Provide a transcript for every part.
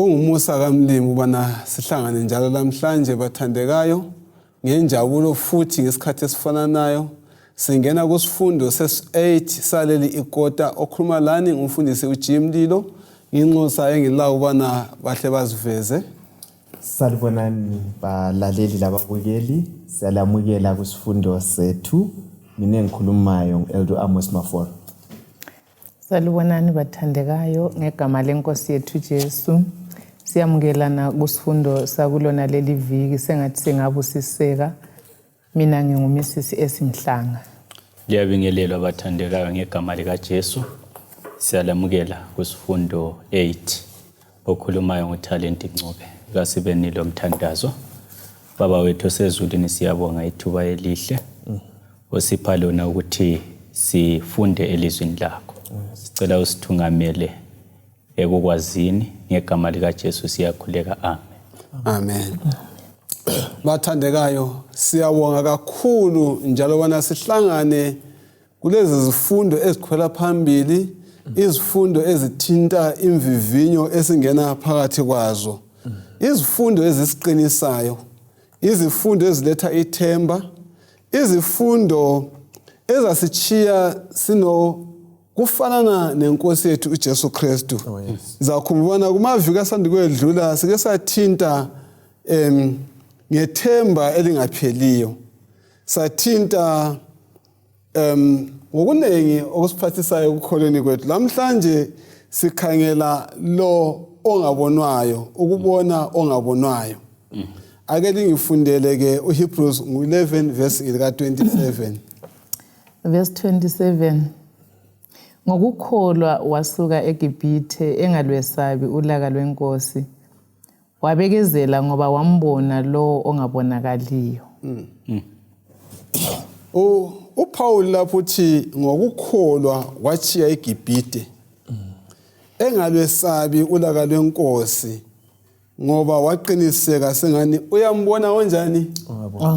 Kungumusa kamlimi ubana sihlangane njalo namhlanje bathandekayo ngenjabulo futhi ngesikhathi esifananayo singena kusifundo ses8 saleli ikota okhuluma lani ngumfundisi uJimlilo nginxusa engilawo ubana bahle baziveze. Salibonani balaleli lababukeli, siyalamukela kusifundo sethu. Mina ngikhulumayo Elder Amos Mafora. Salibonani bathandekayo ngegama lenkosi yethu Jesu. Siyamukelana kusifundo sakulona leli viki sengathi singabusiseka. Mina ngingumisisi esinhlanga. Ngiyabingelelwa bathandekayo ngegama lika Jesu. Siyalamukela kusifundo 8 okhulumayo ngotalent Ncube. Kasibenilo mthandazo. Baba wethu sezulwini siyabonga ithuba elihle. Osipha lona ukuthi sifunde elizwini lakho. Sicela usithungamele ekukwazini ngegama lika Jesu siyakhuleka. Amen. Amen. Bathandekayo siyabonga kakhulu njalo bana sihlangane kulezi zifundo ezikhwela phambili, izifundo ezithinta imvivinyo esingena phakathi kwazo. Izifundo ezisiqinisayo, izifundo eziletha ithemba, izifundo ezasitshiya sino kufanana nenkosi yethu uJesu Kristu. Zakhumbana kumaviki asandukwedlula sike sathinta ngethemba elingapheliyo. Sathinta ngokunengi okusiphathisayo ukukholweni kwethu. Namhlanje sikhangela lo ongabonwayo, ukubona ongabonwayo. Ake lingifundele ke uHebrews 11 verse 27. Verse 27. Ngokukholwa wasuka eGibhithe engalwesabi ulaka lwenkosi. Wabekezela ngoba wambona lo ongabonakaliyo. uPaul lapho uthi ngokukholwa wachiya eGibhithe engalwesabi ulaka lwenkosi ngoba waqiniseka sengani uyambona onjani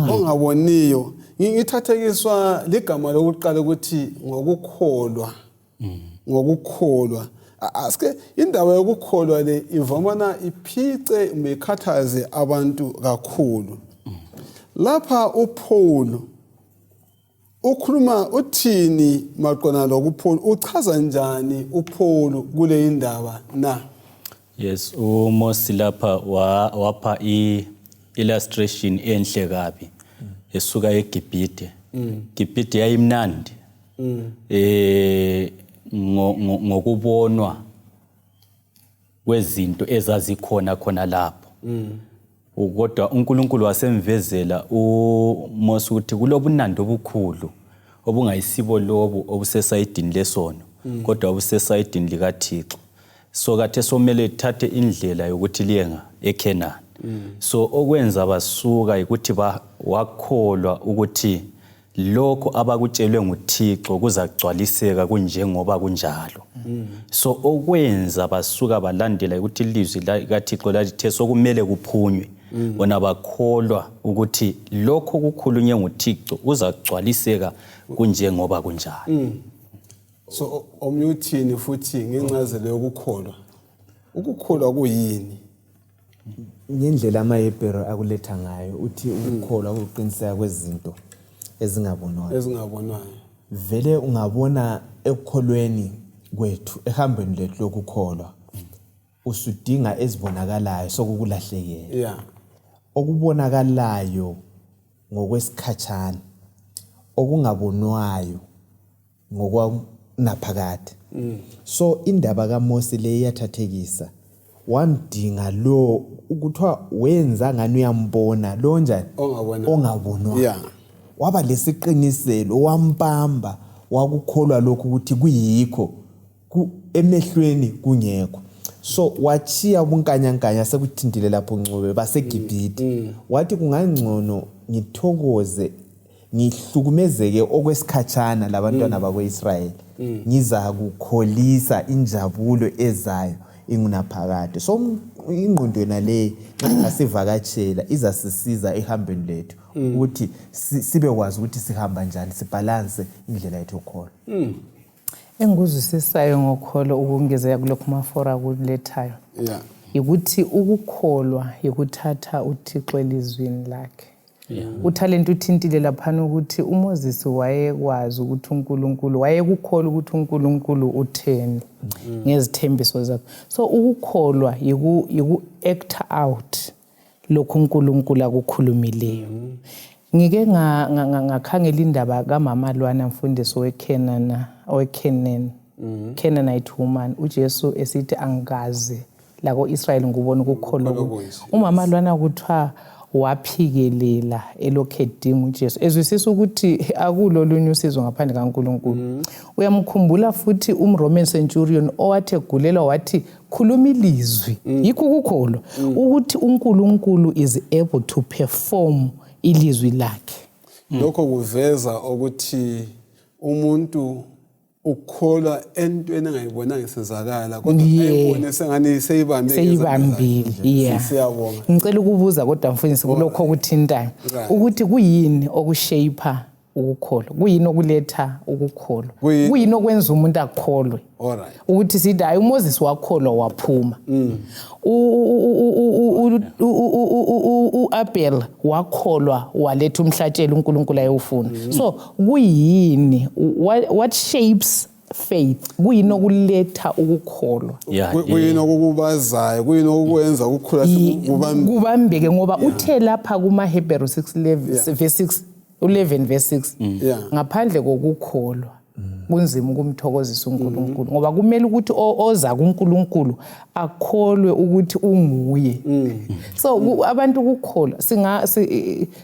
ongaboniyo. Ngithathekiswa ligama lokuqala ukuthi ngokukholwa. Ngokukholwa aske indaba yokukholwa le ivamana iphice mekhathaze abantu kakhulu. Lapha uPaul ukhuluma uthini maqona lokuPaul, uchaza njani uPaul kule indaba na? Yes, uMosi lapha wapha illustration enhle kabi esuka eGibhithe. Gibhithe yayimnandi. Ngokubonwa kwezinto ezazikhona khona lapho. Kodwa uNkulunkulu wasemvezela uMosi ukuthi kulobunandi obukhulu obungayisibo lobo obusesayidini lesono kodwa obusesayidini likaThixo. So kathe somele thathe indlela yokuthi liyenga eKenani. So okwenza basuka ukuthi wakholwa ukuthi lokho abakutshelwe nguThixo kuzagcwaliseka kunjengoba kunjalo. So okwenza basuka balandela ukuthi ilizwi likaThixo lalithe sokumele kuphunywe. Bona bakholwa ukuthi lokho kukhulunywe nguThixo kuzagcwaliseka kunjengoba kunjalo. So omyuthini futhi ngencazelo yokukholwa. Ukukholwa kuyini? Ngendlela amaHebrew akuletha ngayo uthi ukukholwa ukuqiniseka kwezinto ezingabonwayo. Vele ungabona ekukholweni kwethu ehambeni lethu lokukholwa usudinga ezibonakalayo sokukulahlekela. Yeah. Okubonakalayo ngokwesikhatshana, okungabonwayo ngokwanaphakade. So indaba kaMosi le iyathathekisa. Wamdinga lo ukuthiwa wenza ngani uyambona lo njani ongabonwa. Yeah. Waba lesiqiniselo wampamba wakukholwa lokhu ukuthi kuyikho emehlweni kungekho. So wachiya ubunkanyankanya sekuthindile lapho Ncube baseGibhithe. Wathi kungangcono ngithokoze ngihlukumezeke okwesikhatshana labantwana bakweIsrayeli. Ngiza kukholisa injabulo ezayo ingunaphakade. So ingqondo yona le ngasivakatshela izasisiza ehambeni lethu ukuthi sibe kwazi ukuthi sihamba njani, sibalance indlela yethu yokholo. Engikuzwisisayo ngokholo ukungezeka kulokho Mafora akulethayo. Yeah. ukuthi ukukholwa yikuthatha uThixo elizwini lakhe. Uthalente uthintile laphana ukuthi uMoses wayekwazi ukuthi uNkulunkulu wayekukholwa ukuthi uNkulunkulu utheni ngezithembiso zakhe. So ukukholwa yiku-act out lokhu uNkulunkulu akukhulumileyo. Ngike ngakhangela indaba kaMama Lwana mfundisi Canaanite woman uJesu esithi angikaze la ko-Israyeli ngubona ukukholwa. Umama Lwana kuthiwa waphikelela elokhu edinga uJesu ezwisisa ukuthi akulolunye usizo ngaphandle kaNkulunkulu. Uyamkhumbula futhi umRoman centurion owathi egulelwa wathi khuluma ilizwi. Yikho ukukholwa ukuthi uNkulunkulu is able to perform ilizwi lakhe. Lokho kuveza ukuthi umuntu ukholwa entweni engayibonanga isizakala kodwa ayibone sengani seyibambile. Siyabonga. Ngicela ukubuza kodwa mfundisi kulokho okuthintayo ukuthi kuyini okushape ukukholwa, kuyini okuletha ukukholwa, kuyini okwenza umuntu akholwe. Ukuthi sithi hayi uMoses wakholwa waphuma, uAbel wakholwa waletha umhlatshelo uNkulunkulu ayewufuna. So kuyini, what shapes faith, kuyini okuletha ukukholwa, kuyini okukubazayo, kuyini okwenza ukukholwa kubambeke ngoba uthe lapha kumaHebrew 11 verse 6 ngaphandle kokukholwa kunzima ukumthokozisa uNkulunkulu ngoba kumele ukuthi oza kuNkulunkulu akholwe ukuthi unguye. So abantu ukukholwa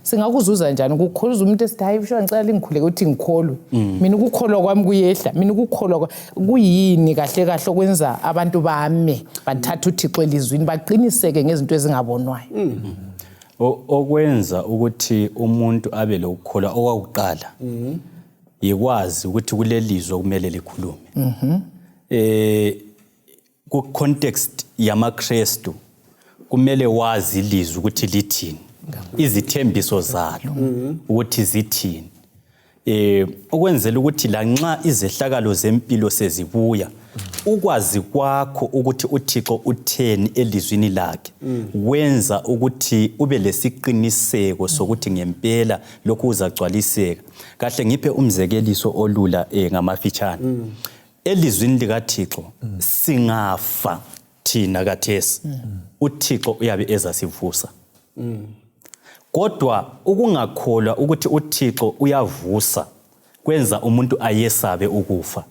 singakuzuza njani ukukholwa umuntu esithi hayi bisho ngicela lingikhuleke ukuthi ngikholwe mina ukukholwa kwami kuyehla, mina ukukholwa kuyini kahle kahle okwenza abantu bame bathatha uThixo elizwini baqiniseke ngezinto ezingabonwayo. Okwenza ukuthi umuntu abe lokukholwa okwakuqala yikwazi ukuthi kulelizwe kumele likhulume. Ku context yamaKristu kumele wazi ilizwi ukuthi lithini, izithembiso zalo ukuthi zithini. Okwenzela ukuthi lanxa izehlakalo zempilo sezibuya ukwazi kwakho ukuthi uThixo utheni elizwini lakhe wenza ukuthi ube lesiqiniseko sokuthi ngempela lokhu uzagcwaliseka. Kahle ngiphe umzekeliso olula ngamafitshane. Elizwini likaThixo singafa thina kathesi uThixo uyabe ezasivusa. Kodwa ukungakholwa ukuthi uThixo uyavusa kwenza umuntu ayesabe ukufa.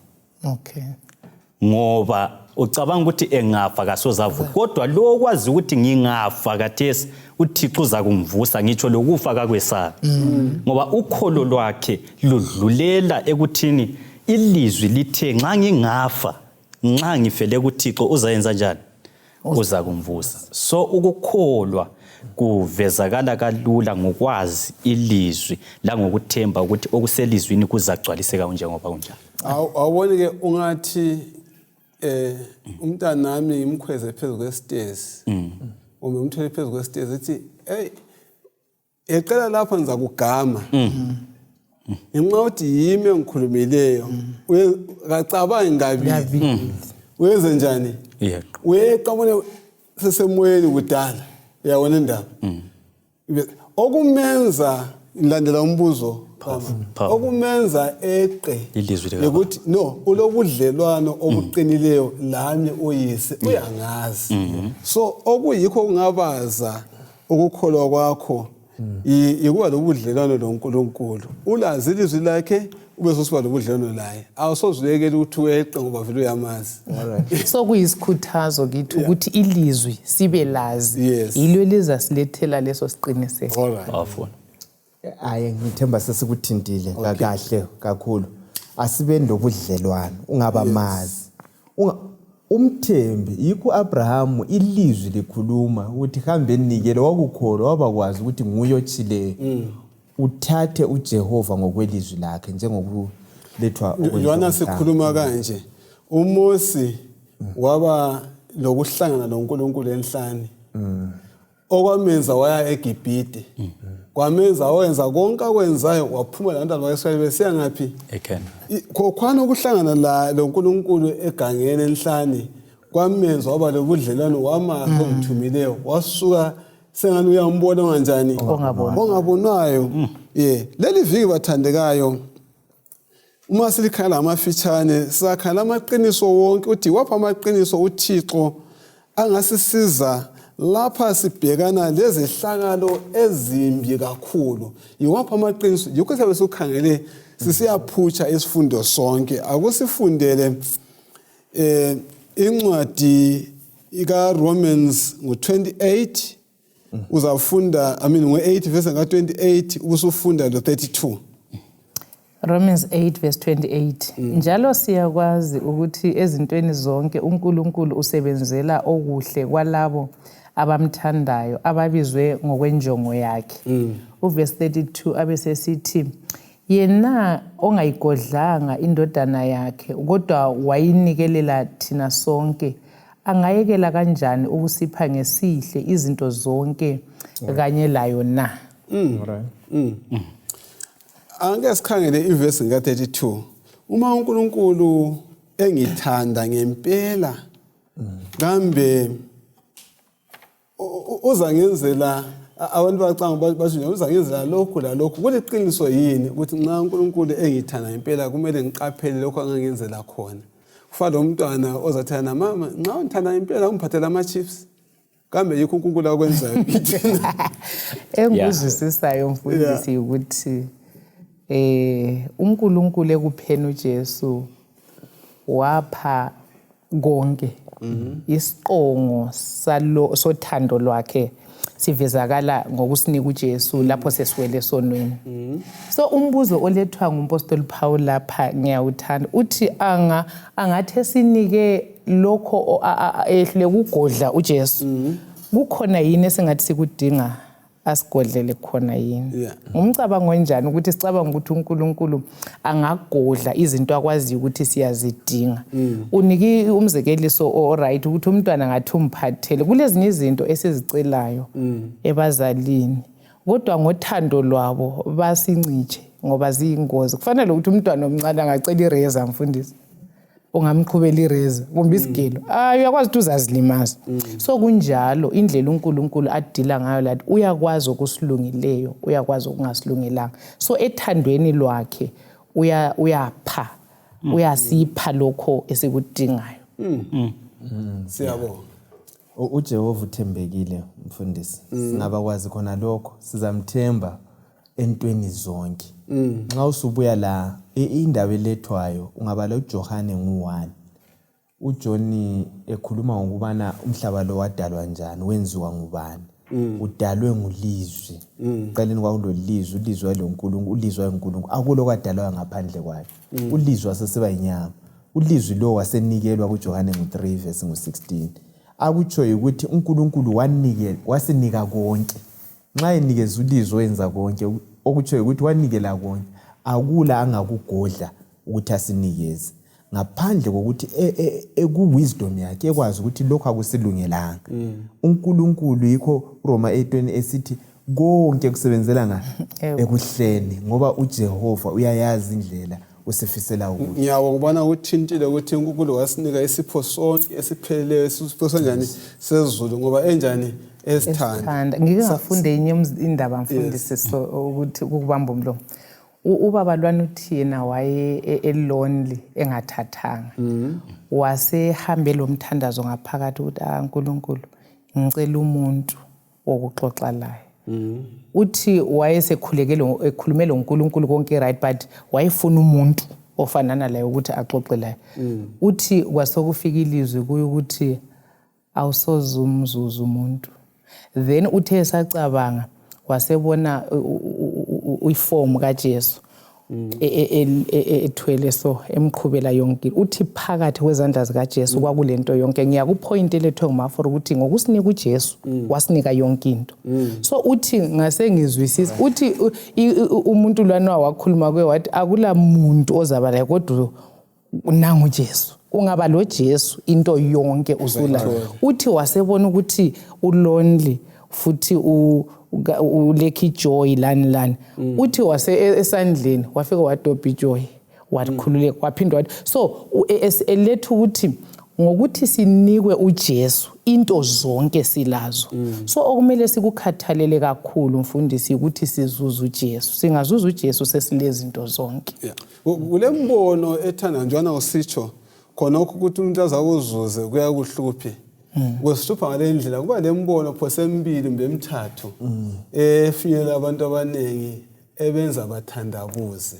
Ngoba ucabanga ukuthi engafa kasozavuka, kodwa lo okwazi ukuthi ngingafa kathesi uThixo uza kumvusa, ngitsho lokufa kakwesabi. Ngoba ukholo lwakhe ludlulela ekuthini ilizwi lithe nxa ngingafa, nxa ngifele kuThixo uzayenza njani? Uza kumvusa. So ukukholwa kuvezakala kalula ngokwazi ilizwi la ngokuthemba ukuthi okuselizwini kuzagcwaliseka njengoba kunjalo. Awuboni ke ungathi umntana nami ngimkhweze phezulu kwestairs uma umthele phezulu kwestairs ethi hey ecela lapha niza kugama ngenxa uthi yimi engikhulumileyo uyacabangi ngabili wenze njani uyeqamule sesemoyeni kudala uyabona indaba okumenza ilandela umbuzo okumenza eqe ukuthi no ulobudlelwano obuqinileyo lami oyise uyangazi. So okuyikho kungabaza ukukholwa kwakho yikuba lobudlelwano noNkulunkulu, ulazi ilizwi lakhe ube sosuba lobudlelwano naye, awusozulekela ukuthi weqe ngoba vele uyamazi. So kuyisikhuthazo kithi ukuthi ilizwi sibe lazi yilo lizasilethela leso siqiniseko. Hayi ngithemba sesikuthintile kahle kakhulu. Asibe ndobudlelwano ungabamazi. Umthembi yikho Abraham ilizwi likhuluma ukuthi hambe nikele wakukholwa wabakwazi ukuthi nguye ochileyo. Uthathe uJehova ngokwelizwi lakhe njengokulethwa Yohana sikhuluma kanje uMosi waba lokuhlangana noNkulunkulu enhlani okwamenza waya eGibhite kwamenza wenza konke akwenzayo waphuma labantwana bakwaIsrayeli besiya ngaphi ekhona ukuhlangana la loNkulunkulu egangeni enhlani kwamenza waba lobudlelwano wama ongithumileyo wasuka sengani uyambona kanjani ongabonwayo leli viki bathandekayo uma silikhala amafitshane sakhala amaqiniso wonke uthi wapha amaqiniso uThixo angasisiza lapha sibhekana lezehlakalo ezimbi kakhulu yiwapha amaqiniso yikho sabe sikhangele sisiyaphutsha isifundo sonke akusifundele incwadi ika Romans ngo28 uzafunda ngo8 verse ka28 ubusufunda lo32 Romans 8 verse 28 njalo siyakwazi ukuthi ezintweni zonke uNkulunkulu usebenzela okuhle kwalabo abamthandayo ababizwe ngokwenjongo yakhe uverse 32 abesesithi yena ongayigodlanga indodana yakhe kodwa wayinikelela thina sonke angayekela kanjani ukusipha ngesihle izinto zonke kanye layo na Ake sikhangele iverse ka32 uma uNkulunkulu engithanda ngempela kambe uzangenzela abantu bacanga bathi uzangenzela lokhu la lokhu kuliqiniso yini ukuthi nxa uNkulunkulu engithanda ngempela kumele ngiqaphele lokho angangenzela khona kufana nomntwana ozathana mama nxa ungithanda ngempela ungiphathela ama chips kambe yikho uNkulunkulu akwenzayo kithina engizwisisayo mfundisi ukuthi uNkulunkulu ekupheni uJesu wapha konke isiqongo sothando lwakhe sivezakala ngokusinika uJesu lapho sesiwele sonweni so umbuzo olethwa ngumpostoli Paul lapha ngiyawuthanda uthi angathe sinike lokho ehle kugodla uJesu kukhona yini esingathi sikudinga asigodlele khona yini umcabango njani ukuthi sicabanga ukuthi uNkulunkulu angagodla izinto akwazi ukuthi siyazidinga uniki umzekeliso oright ukuthi umntwana ngathi umphathele kulezinye izinto esizicelayo ebazalini kodwa ngothando lwabo basinciche ngoba ziyingozi kufanele ukuthi umntwana omncane angacela ireza mfundisi ungamqhubela ireza kumbe isigelo uyakwazi ukuthi uzazilimaza so kunjalo indlela uNkulunkulu adila ngayo lathi uyakwazi ukusilungileyo uyakwazi okungasilungelanga so ethandweni lwakhe uyapha uyasipha lokho esikudingayo siyabonga uJehova uthembekile mfundisi singaba kwazi khona lokho sizamthemba entweni zonke nxa usubuya la indaba elethwayo ungabala uJohane ngo1 uJohn ekhuluma ngokubana umhlaba lo wadalwa njani wenziwa ngubani udalwe ngulizwi qaleni kwakulolizwi ulizwi loNkulunkulu ulizwi loNkulunkulu akulo kwadalwa ngaphandle kwakhe ulizwi asesiba inyama ulizwi lo wasenikelwa kuJohane ngo3 verse ngo16 akutsho ukuthi uNkulunkulu wasinika konke nxa enikeza ulizwi wenza konke okutsho ukuthi wanikela konke akula angakugodla ukuthi asinikeze ngaphandle kokuthi ekuwisdom yakhe ekwazi ukuthi lokho akusilungelanga uNkulunkulu yikho Roma 8:20 esithi konke kusebenzela ekuhleni ngoba uJehova uyayazi indlela usifisela ukuthi ngiyabona ukuthintile ukuthi uNkulunkulu wasinika isipho sonke esipheleleyo isipho sanjani sezulu ngoba enjani esithanda ngike ngafunde inye indaba mfundisi so ukuthi ukubamba umlomo ubaba lwana uthi yena waye elonely engathathanga wasehambe lo mthandazo ngaphakathi ukuthi uNkulunkulu ngicela umuntu wokuxoxa laye uthi wayesekhulume lo uNkulunkulu konke right but wayefuna umuntu ofanana laye ukuthi axoxe laye uthi kwasokufika ilizwi kuye ukuthi awusoze umzuzu umuntu then uthe esacabanga wasebona iform kaJesu ethwele so emqhubela yonke uthi phakathi kwezandla zikaJesu kwakulento yonke ngiyakupoint elethwe ngumaforo ukuthi ngokusinika uJesu wasinika yonke into so uthi ngase ngizwisisa uthi umuntu lwana wakhuluma kwe wathi akula muntu ozaba la kodwa nangu uJesu ungaba lo Jesu into yonke usula uthi wasebona ukuthi ulonely futhi ulekhi joy lani uthi wase esandleni wafika wadobha ijoy wakhululeka waphindwa so elethu ukuthi ngokuthi sinikwe uJesu into zonke silazo. So okumele sikukhathalele kakhulu mfundisi ukuthi sizuze uJesu. Singazuza uJesu sesilezi into zonke. Kule mbono ethanda njana usitsho khona ukuthi umuntu azakuzuze kuyakuhluphe. Kwesihlupha ngale ndlela kuba lembono phose emibili mbe emithathu efinyela abantu abanengi ebenza bathandabuze.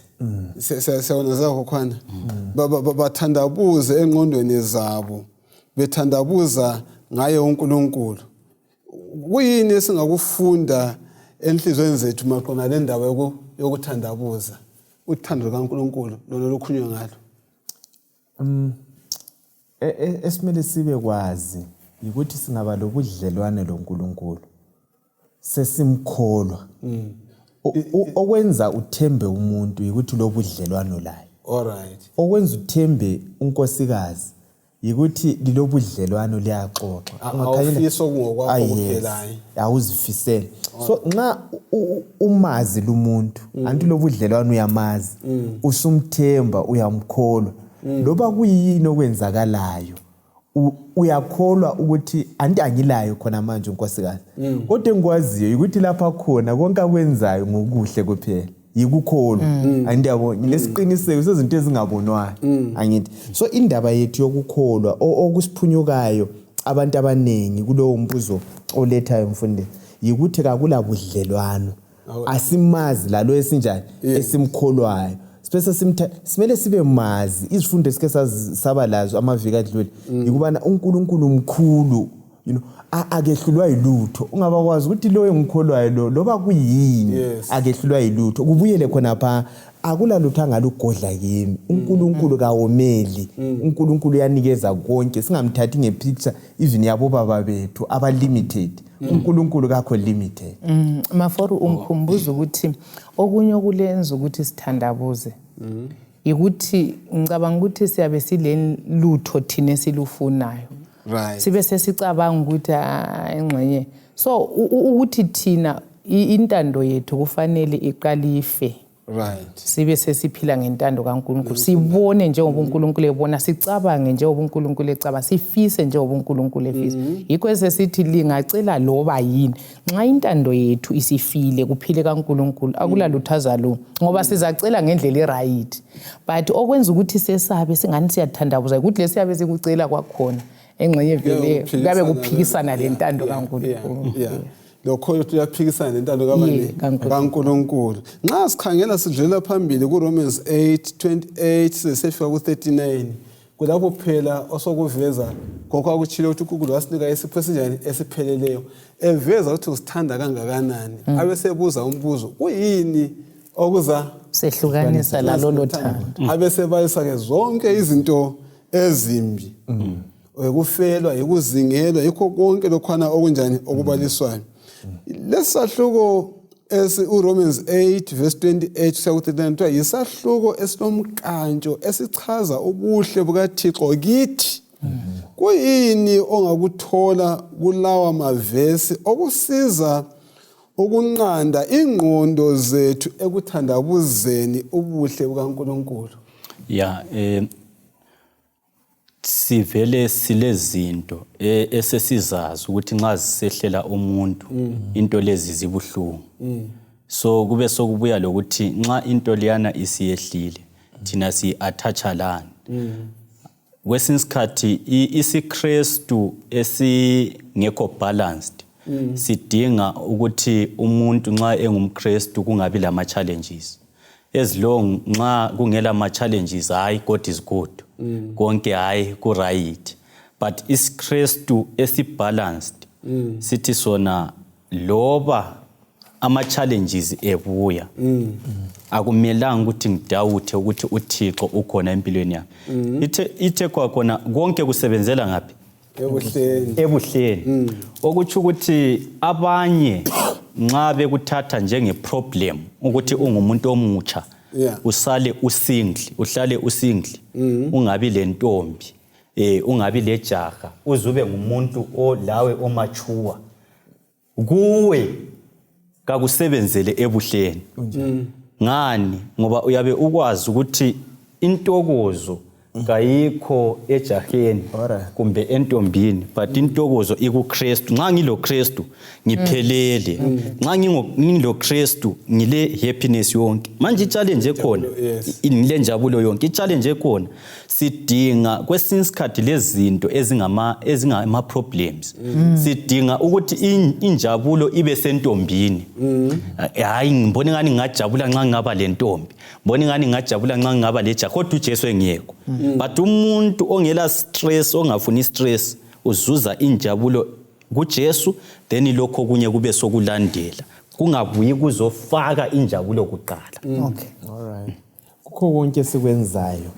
Siyabona zakho khona bathandabuze engqondweni zabo bethandabuza ngaye uNkulunkulu. Kuyini esingakufunda enhlizweni zethu maqona le ndaba yokuthandabuza uthando kaNkulunkulu lona lokhunywa ngalo? Esimele sibe kwazi ukuthi singaba lobudlelwane loNkulunkulu sesimkholwa. Okwenza uthembe umuntu ukuthi lobudlelwano laye. Alright. Okwenza uthembe unkosikazi ukuthi lilobudlelwano liyaxoxa. Awufisa kungokwakho kuphelayo. Awuzifisele. So nxa umazi lumuntu anti lobudlelwano uyamazi usumthemba uyamkholwa loba kuyini okwenzakalayo uyakholwa ukuthi anti angilayo khona manje unkosikazi. Kodwa engikwaziyo ukuthi lapha khona konke akwenzayo ngokuhle kuphela yikukholwa. Andiyabona lesiqiniseko sezinto ezingabonwayo angithi. So indaba yethu yokukholwa okusiphunyukayo abantu abanengi kulowo mbuzo olethayo mfundisi yikuthi kakula budlelwano asimazi lalo esinjani esimkholwayo. Simele sibe mazi izifundo esike sabalazo amaviki adlule yikubana uNkulunkulu mkhulu akehlulwa yilutho. Ungabakwazi ukuthi lo engikholwayo lo loba kuyini akehlulwa yilutho. Kubuyele khona pha akula lutho angalugodla kimi. uNkulunkulu kawomeli. uNkulunkulu uyanikeza konke. Singamthathi ngepicture even yabo baba bethu aba limited. uNkulunkulu kakho limited. Maforo ungikhumbuza ukuthi okunye okulenza ukuthi sithandabuze ukuthi ngicabanga ukuthi siyabe sile lutho thina esilufunayo. Right. Sibe sesicabanga ukuthi engxenye. So ukuthi thina intando yethu kufanele iqale ife. Right. Sibe sesiphila ngentando kaNkulunkulu. Sibone njengoba uNkulunkulu ebona, sicabange njengoba uNkulunkulu ecabanga, sifise njengoba uNkulunkulu efisa. Yikho esesithi lingacela loba yini. Nxa intando yethu isifile kuphile kaNkulunkulu akula luthaza lo ngoba sizacela ngendlela eright. But okwenza ukuthi sesabe singani siyathandabuza ukuthi lesiyabe sikucela kwakhona engxenye vele ngabe kuphikisana lentando kaNkulunkulu. Lokho uyaphikisana nentando kaNkulunkulu. Nxa sikhangela sidlulela phambili kuRomans 8:28 sesifika ku39 kulapho phela osokuveza kokho akuchilo ukuthi uNkulunkulu wasinika isipho esinjani esipheleleyo eveza ukuthi usithanda kangakanani abe sebuza umbuzo kuyini okuza sehlukanisa lalolo thando abe sebalisa ke zonke izinto ezimbi ukufelwa ikuzingelwa yikho konke lokhwana okunjani okubaliswayo. Lesahluko uRomans 8:28 kuya ku39 yisahluko esinomkantsho esichaza ubuhle bukaThixo kithi. Kuyini ongakuthola kulawa mavesi okusiza ukunqanda ingqondo zethu ekuthandabuzeni ubuhle bukaNkulunkulu? Sivele silezinto esesizazi ukuthi nxa zisehlela umuntu into lezi zibuhlungu. So kube sokubuya lokuthi nxa into liyana isiyehlile thina si-attach lana. Kwesinye isikhathi isiKristu esingekho balanced sidinga ukuthi umuntu nxa engumKristu kungabi lama challenges. As long nxa kungela ma challenges hayi God is good. Konke hayi ku right. But isiKristu esibalanced sithi sona loba ama challenges ebuya akumelanga ukuthi ngidawuthe ukuthi uThixo ukhona empilweni yami. Ithe kwakhona konke kusebenzela ngaphi? Ebuhleni. Okuthi ukuthi abanye nxa bekuthatha njenge problem ukuthi ungumuntu omutsha usale usingle, uhlale usingle, ungabi lentombi, ungabi lejaha, uzube ngumuntu olawe omature. Kuwe kakusebenzele ebuhleni. Ngani? Ngoba uyabe ukwazi ukuthi intokozo kayikho ejaheni kumbe entombini but intokozo ikuKristu. Nxa ngilo Kristu ngiphelele. Nxa ngilo Kristu ngile happiness yonke. Manje challenge ekhona ngile njabulo yonke. I-challenge ekhona sidinga kwesinye isikhathi lezinto ezingama problems. Sidinga ukuthi injabulo ibe sentombini. Hayi ngibona ngani ngajabula nxa ngaba lentombi. Mbona ngani ngajabula nxa ngaba lejaha kodwa uJesu engekho. But umuntu ongela stress ongafuni stress uzuza injabulo kuJesu then lokho kunye kube sokulandela. Kungabuyi kuzofaka injabulo kuqala. Okay. All right. Kukho konke sikwenzayo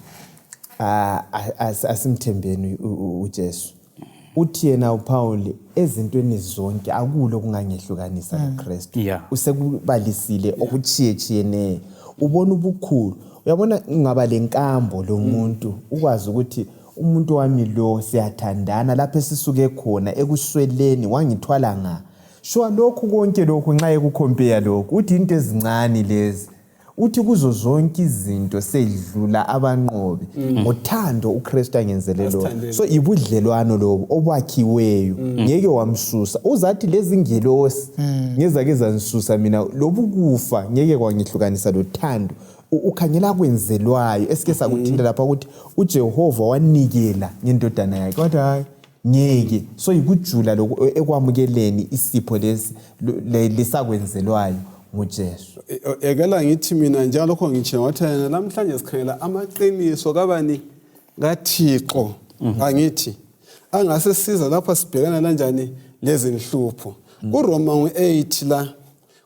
asimthembeni uJesu. Uthi yena uPaul ezintweni zonke akulo kungangehlukanisa noKristu. Usekubalisile okuchiyechiyene. Ubona ubukhulu. Uyabona ngaba lenkambo lo muntu ukwazi ukuthi umuntu wami lo siyathandana lapho esisuke khona ekusweleni wangithwala nga. Sho lokhu konke lokhu nxa ekucompare lokhu uthi into ezincane lezi. Uthi kuzo zonke izinto sedlula abanqobe ngothando uKristu angenzele lo. So ibudlelwano lobo obakhiweyo ngeke wamsusa. Uzathi lezi ngelosi ngezake zanisusa mina lobu kufa ngeke kwangihlukanisa lothando. Ukhangela kwenzelwayo esike sakuthinta lapha ukuthi uJehova wanikela ngendodana yakhe kodwa hayi ngeke. So ikujula lokho ekwamukeleni isipho lesakwenzelwayo nguJesu. Ekela ngithi mina njalo lokho ngitshela wathi namhlanje sikhangela amaqiniso kabani kaThixo angithi angase siza lapha sibhekana kanjani lezi nhlupho. kuRoma 8 la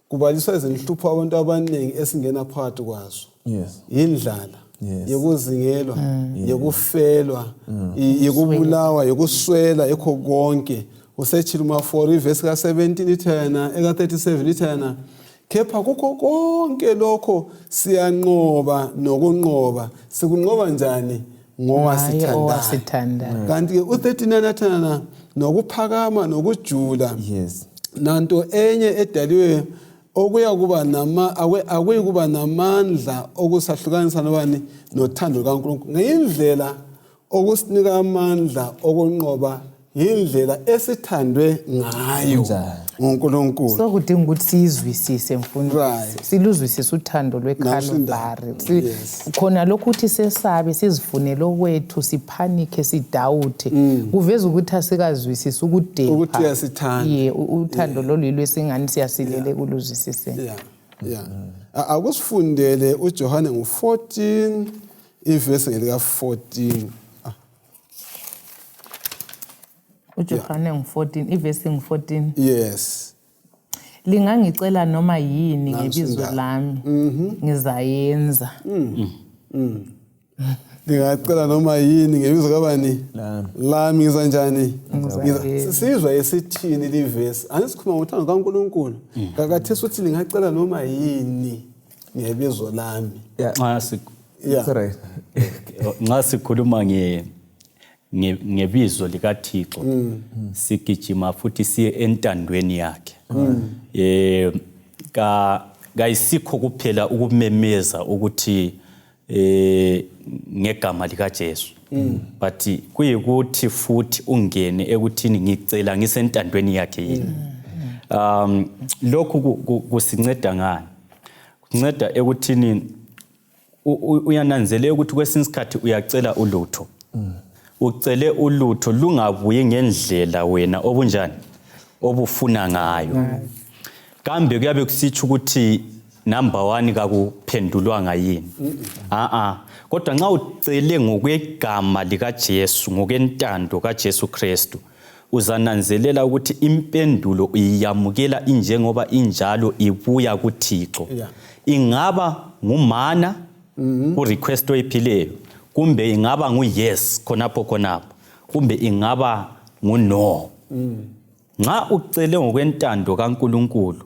kubaliswa izinhlupho abantu abaningi esingena phakathi kwazo. Indlala, yokuzingelwa, yokufelwa, yokubulawa, yokuswela ekho konke. Usechiluma 4 verse ka17 ithena eka37 ithena kepha kukho konke lokho siyanqoba nokunqoba. Sikunqoba njani? Ngoba sithandana. Kanti ke u39 athana nokuphakama nokujula. Nanto enye edaliwe okuya kuba namandla okusahlukanisa nobani nothando kaNkulunkulu. Ngeyindlela okusinika amandla okunqoba yindlela esithandwe ngayo nguNkulunkulu. So kudinga ukuthi sizwisise mfundisi. Siluzwisise uthando lweKalvari. Khona lokho uthi sesabe sizifunele okwethu siphanike sidawuthe. Kuveza ukuthi asikazwisisi ukudepha. Ukuthi uyasithanda. Uthando lolilo singani siyasilele kuluzwisise. Akusifundele uJohane 14 ivesi ngelika 14. uJohane 14 ivesi 14. Yes. Lingangicela noma yini ngebizo lami ngizayenza. Lingacela noma yini ngebizo kabani? Lami ngizanjani? Sizwa esithini livesi. Anisikhuluma ngothando kaNkulunkulu. Kakathesa uthi lingacela noma yini ngebizo lami. Nxa sikhuluma ngebizo likaThixo sigijima futhi siye entandweni yakhe. Kayisikho kuphela ukumemeza ukuthi ngegama likaJesu but kuyikuthi futhi ungene ekuthini ngicela ngisentandweni yakhe yini. Lokhu kusinceda ngani? Kunceda ekuthini uyananzelela ukuthi kwesinye isikhathi uyacela ulutho. Ucele ulutho lungabuyi ngendlela wena obunjani obufuna ngayo. Kambe kuyabe kusitsho ukuthi number 1 kakuphendulwanga yini. Kodwa nxa ucele ngokwegama likaJesu ngokwentando kaJesu Kristu uzananzelela ukuthi impendulo uyamukela injengoba injalo ibuya kuThixo. Ingaba ngumana ku request oyiphileyo kumbe ingaba nguyes khonapho kumbe ingaba nguno. Nxa ucele ngokwentando kaNkulunkulu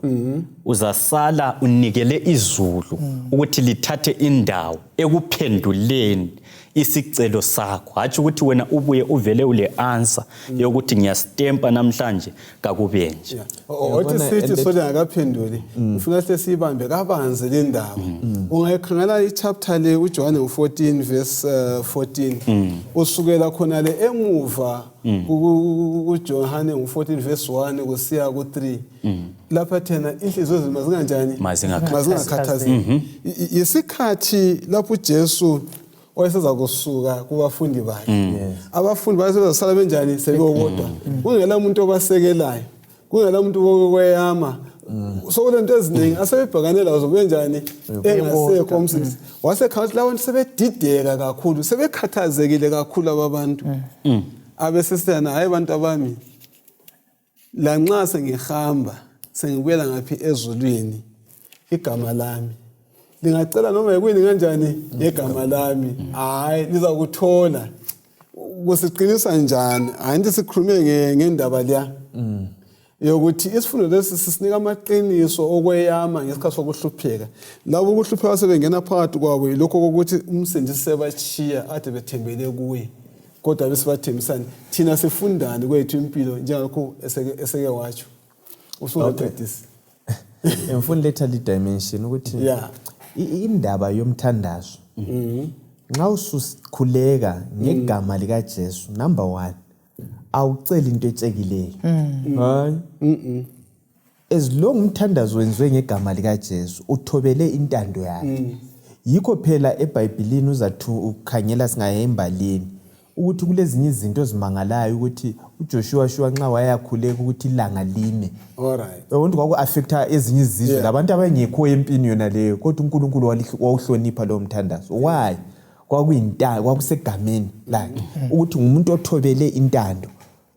uzasala unikele izulu ukuthi lithathe indawo ekuphenduleni isicelo sakho, hathi ukuthi wena ubuye uvele ule answer yokuthi ngiyastempa namhlanje kakube nje. Othi sithi sothi akaphenduli ufuna hle sibambe kabanze le ndaba. Ungayikhangela ichapter le uJohane 14 verse 14 usukela khona le emuva uJohane 14 verse 1 kusiya ku3 lapha thena inhliziyo zima zinganjani mazingakhathazeki. Isikhathi lapho uJesu wayeseza kusuka kubafundi bakhe, abafundi basebenzisala benjani sebewodwa, kungela umuntu obasekelayo, kungela umuntu wokweyama, so kulento eziningi asebebhakanela lazo benjani engasekho umsindisi. Wasekhathi lawo sebedideka kakhulu, sebekhathazekile kakhulu ababantu. Abesesena hayi bantu abami, lanxa sengihamba sengibuyela ngaphi ezulwini igama lami lingacela noma yikuyini kanjani ngegama lami, hayi liza kuthola. Kusiqinisa njani? Hayi sikhulume ngendaba leya yokuthi isifundo lesi sisinika amaqiniso okweyama ngesikhathi sokuhlupheka. Labo ukuhlupheka sebengena phakathi kwabo lokho ukuthi umsindisi sebachiya ade bethembele kuye, kodwa besibathembisana thina sifundane kwethu impilo njengalokho eseke watsho. Usuqedisa Emfundo letha le dimension ukuthi indaba yomthandazo nxa usukhuleka ngegama lika Jesu, number 1 awucela into etshekile. Hayi as long umthandazo wenziwe ngegama lika Jesu uthobele intando yakhe. Yikho phela eBhayibhelini uzathu ukhangela singayembalini ukuthi kulezinye izinto ezimangalayo ukuthi uJoshua nxa wayakhuleka ukuthi ilanga lime. Alright. Abantu kwaku affecta ezinye izizwe labantu abangekho empini yona leyo, kodwa uNkulunkulu wawuhlonipha lo mthandazo. Why? Kwakuyintando, kwakusegameni lakhe ukuthi ngumuntu othobele intando.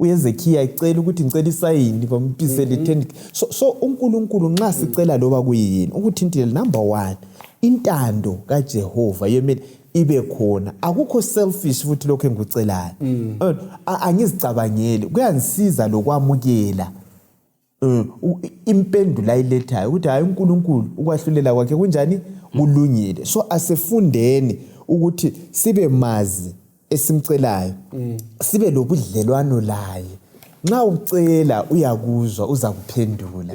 uHezekhiya icela ukuthi ngicela isayini bampisele 10. So uNkulunkulu nxa sicela loba kuyini ukuthi intile number 1 intando kaJehova yemele ibe khona. Akukho selfish futhi lokho engikucelayo. Angizicabangeli, kuyangisiza lokwamukela impendulo ayilethayo ukuthi hayi uNkulunkulu ukwahlulela kwakhe kunjani kulungile. So asefundeni ukuthi sibe mazi esimcelayo, sibe lobudlelwano laye. Nxa ucela uyakuzwa, uza kuphendula.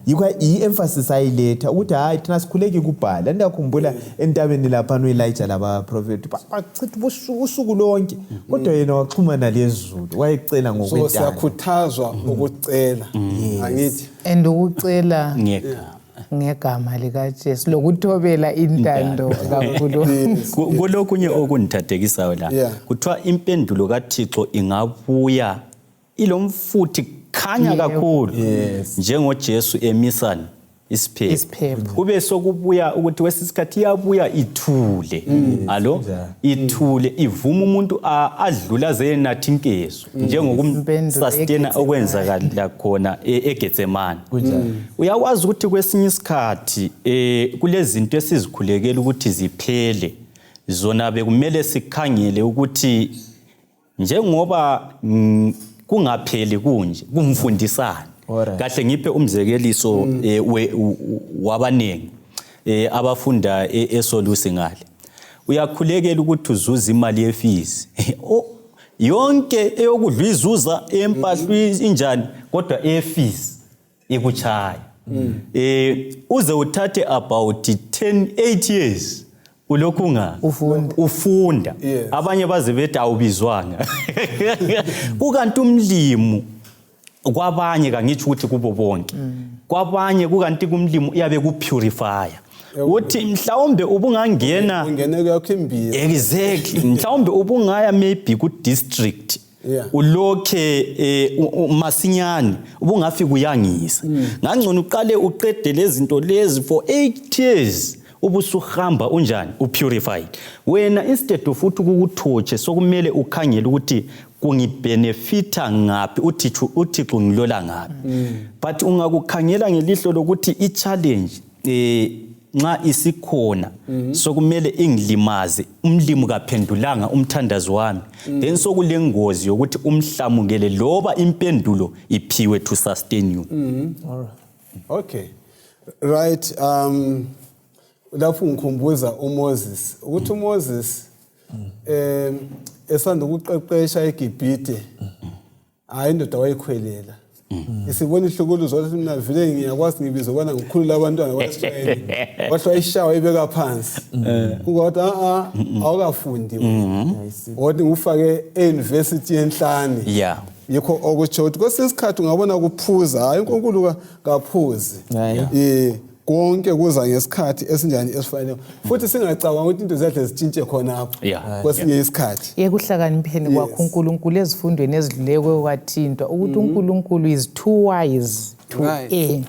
Yikho i-emphasis ayiletha ukuthi hayi thina sikhuleki kubhala. Ndiyakhumbula entabeni lapha noElijah laba prophet bachitha usuku lonke, kodwa yena waxhumana lezulu, wayecela ngokwentando. So siyakhuthazwa ukucela, angithi and ukucela ngegama lika Jesu lokuthobela intando kakhulu. Kulokunye okundithathekisayo la kuthiwa impendulo kaThixo ingabuya ilomfuthi khanya kakhulu njengoJesu emisani isiphepho. Kube sokubuya ukuthi wesisikhathi iyabuya ithule. Alo ithule ivuma umuntu adlula zenathi inkezo njengokumsustena okwenzakala khona eGetsemane. Uyakwazi ukuthi kwesinye isikhathi kulezinto esizikhulekela ukuthi ziphele, zona bekumele sikhangele ukuthi njengoba kungapheli kunje kumfundisana. Kahle ngiphe umzekeliso wabanengi abafunda eSolusi ngale. Uyakhulekela ukuthi uzuza imali yefizi. Yonke eyokudla izuza empahla injani, kodwa efizi ikuchaya. Uze uthathe about 8 years ulokhu ufunda. Abanye baze bethi awubizwanga. Kukanti umlimo kwabanye kangitsho ukuthi kubo bonke. Kwabanye kukanti kumlimo iyabe kupurifier. Uthi mhlawumbe ubungangena ungene yakho imbiza. Exactly. Mhlawumbe ubungaya maybe ku district. Ulokhe masinyane ubungafika uyangisa. Ngangcono uqale uqede lezi zinto lezi for 8 years. Ubusuhamba unjani upurified. Wena instead of ukuthi ukuthotshe sokumele ukhangele ukuthi kungibenefita ngaphi, uThixo ngilola ngaphi. But ungakukhangela ngelihlo lokuthi i-challenge nxa isikhona sokumele ingilimaze umlimo kaphendulanga umthandazo wami, then sokulengozi yokuthi umhlamukele loba impendulo iphiwe to sustain you. Okay. Right. lapho ngikhumbuza uMoses ukuthi uMoses esanda ukuqeqesha eGibhite hayi indoda wayikhwelela isibona ihlukuluzo ukuthi mina vele ngiyakwazi ngibiza ubona ngikhulula abantwana kwaSirayeli wathi wayishawa ibeka phansi kodwa awukafundi kodwa ngufake euniversity yenhlane yikho okutsho ukuthi kwesisikhathi ungabona kuphuza hayi uNkulunkulu kaphuzi konke kuza ngesikhathi esinjani esifanele futhi singacabanga ukuthi into zedle zitshintshe khonapho kwesinye isikhathi ekuhlakanipheni kwakho uNkulunkulu ezifundweni ezidluleko kwathintwa ukuthi uNkulunkulu is too wise to err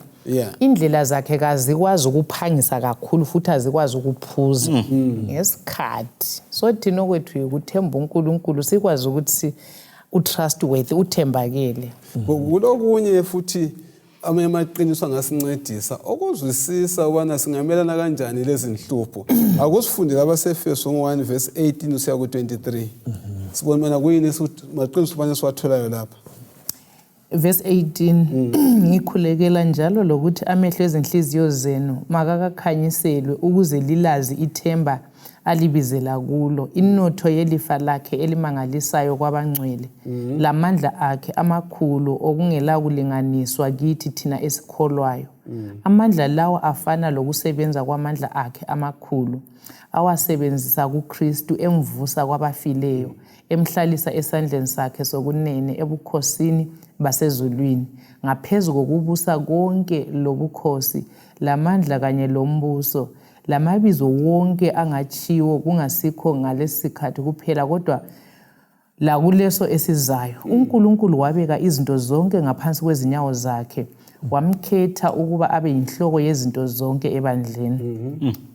indlela zakhe kazikwazi ukuphangisa kakhulu futhi azikwazi ukuphuza ngesikhathi so thina okwethu ukuthemba uNkulunkulu sikwazi ukuthi utrustworthy uthembakele kulokunye futhi amaqiniso angasincedisa okuzwisisa ubana singamelana kanjani lezi nhlupho akusifundile abaseFeso 1 verse 18 usiya ku23 sibona mana kuyini maqiniso ubani siwatholayo lapha verse 18 ngikhulekela njalo lokuthi amehlo ezinhliziyo zenu makakakhanyiselwe ukuze lilazi ithemba alibizela kulo inotho yelifa lakhe elimangalisayo kwabangcwele lamandla akhe amakhulu okungela kulinganiswa kithi thina esikholwayo amandla lawo afana lokusebenza kwamandla akhe amakhulu awasebenzisa kuKristu emvusa kwabafileyo emhlalisa esandleni sakhe sokunene ebukhosini basezulwini ngaphezulu kokubusa konke lobukhosi lamandla kanye lombuso lamabizo wonke angachiwo kungasikho ngalesikhathi kuphela kodwa la kuleso esizayo uNkulunkulu wabeka izinto zonke ngaphansi kwezinyawo zakhe wamkhetha ukuba abe yinhloko yezinto zonke ebandleni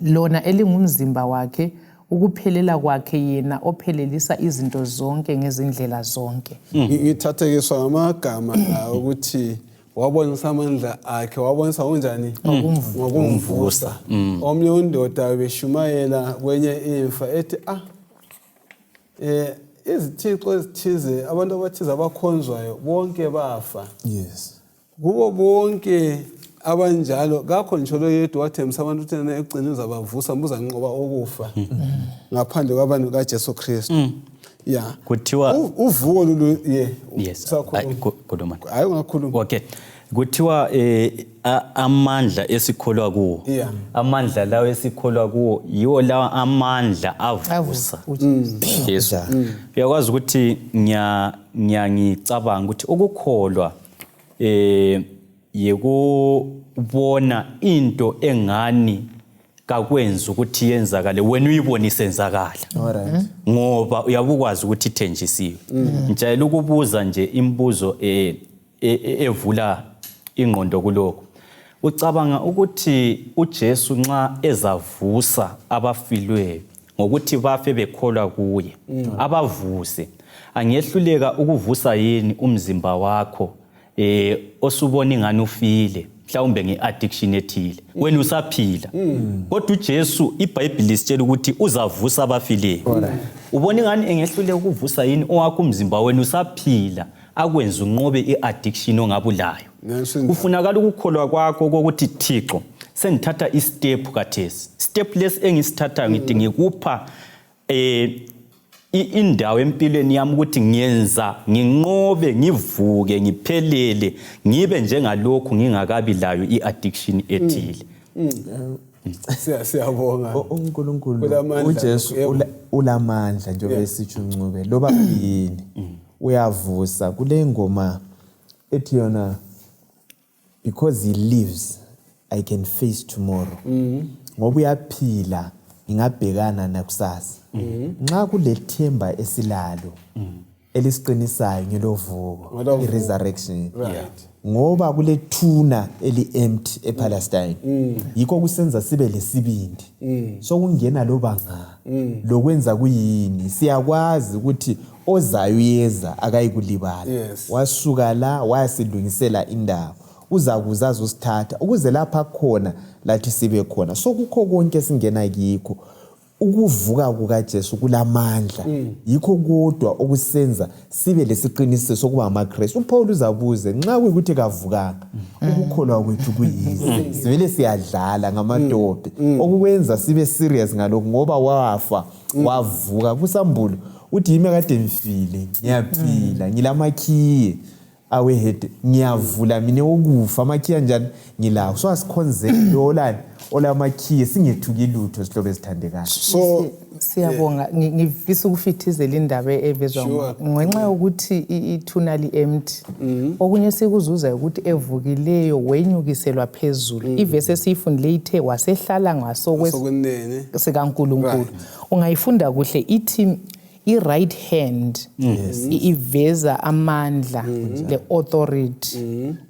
lona elingumzimba wakhe ukuphelela kwakhe yena ophelelisa izinto zonke ngezindlela zonke ngithathekiswa ngamagama la ukuthi wabonisa amandla akhe wabonisa unjani ngokumvusa omnye undoda beshumayela kwenye imfa ethi izithixo ezithize abantu abathize abakhonzwayo bonke bafa kubo bonke abanjalo kakho njalo yedwa wathembisa abantu ukuthi yena ekugcineni uzabavusa mbuza nqoba ukufa ngaphandle kwabantu kaJesu Kristu kuthiwa uvuko lolu khuluma hayi ungakhuluma okay kuthiwa amandla esikholwa kuwo amandla lawo esikholwa kuwo yiwo lawa amandla avusa Yesu uyakwazi ukuthi ngiyangicabanga ukuthi ukukholwa yekubona into engani kakwenza ukuthi yenzakale wena uyibone isenzakala ngoba uyabukwazi ukuthi ithenjisiwe njalo ukubuza nje imibuzo evula ingqondo kuloko ucabanga ukuthi uJesu nxa ezavusa abafilweyo ngokuthi bafe bekholwa kuye abavuse angehluleka ukuvusa yini umzimba wakho osubona ingani ufile mhlawumbe ngeaddiction ethile wena usaphila kodwa uJesu iBhayibheli sitshela ukuthi uzavusa abafileyo ubona ingani engehluleka ukuvusa yini owakho umzimba wena usaphila akwenza unqobe iaddiction ongabulayo kufunakala ukukholwa kwakho ukuthi Thixo sengithatha istep kathesi step less engisithathayo ngithi ngikupha indawo empilweni yami ukuthi ngiyenza nginqobe ngivuke ngiphelele ngibe njengalokho ngingakabi layo iaddiction ethile siyabonga uNkulunkulu uJesu ulamandla njengoba esitsho uncube loba yini uyavusa kule ngoma ethi yona because he lives I can face tomorrow ngoba uyaphila ngingabhekana nakusasa nxa kulethemba esilalo elisiqinisayo ngelovuko iresurrection ngoba kulethuna eli-empty ePalestine yikho kusenza sibe lesibindi sokungena lobanga lokwenza kuyini siyakwazi ukuthi ozayo uyeza akayikulibala wasuka la wayasilungisela indawo uzakuza azosithatha ukuze lapha khona lathi sibe khona so kukho konke singena kikho ukuvuka kukaJesu kulamandla yikho kodwa okusenza sibe lesiqiniseko sokuba amaKristu. uPaul uzabuze nxa kuyikuthi kavukanga ukukholwa kwethu kuyini? Sivele siyadlala ngamadobi okwenza sibe serious ngalokho ngoba wafa wavuka kusambulo uthi yimi kade ngifile ngiyaphila ngilamakhiye awehede ngiyavula mina ukufa amakhiye njani ngilawo so asikhonzeni lolani olamakhiye singethuki lutho sihlobo ezithandekayo. So siyabonga ngifisa ukufithizela indaba evezwa ngenxa yokuthi ithuna li-empty okunye sikuzuza ukuthi evukileyo wenyukiselwa phezulu ivesi esiyifundile ithe wasehlala ngasokunene sikaNkulunkulu. Ungayifunda kuhle ithi i-right hand iveza amandla le authority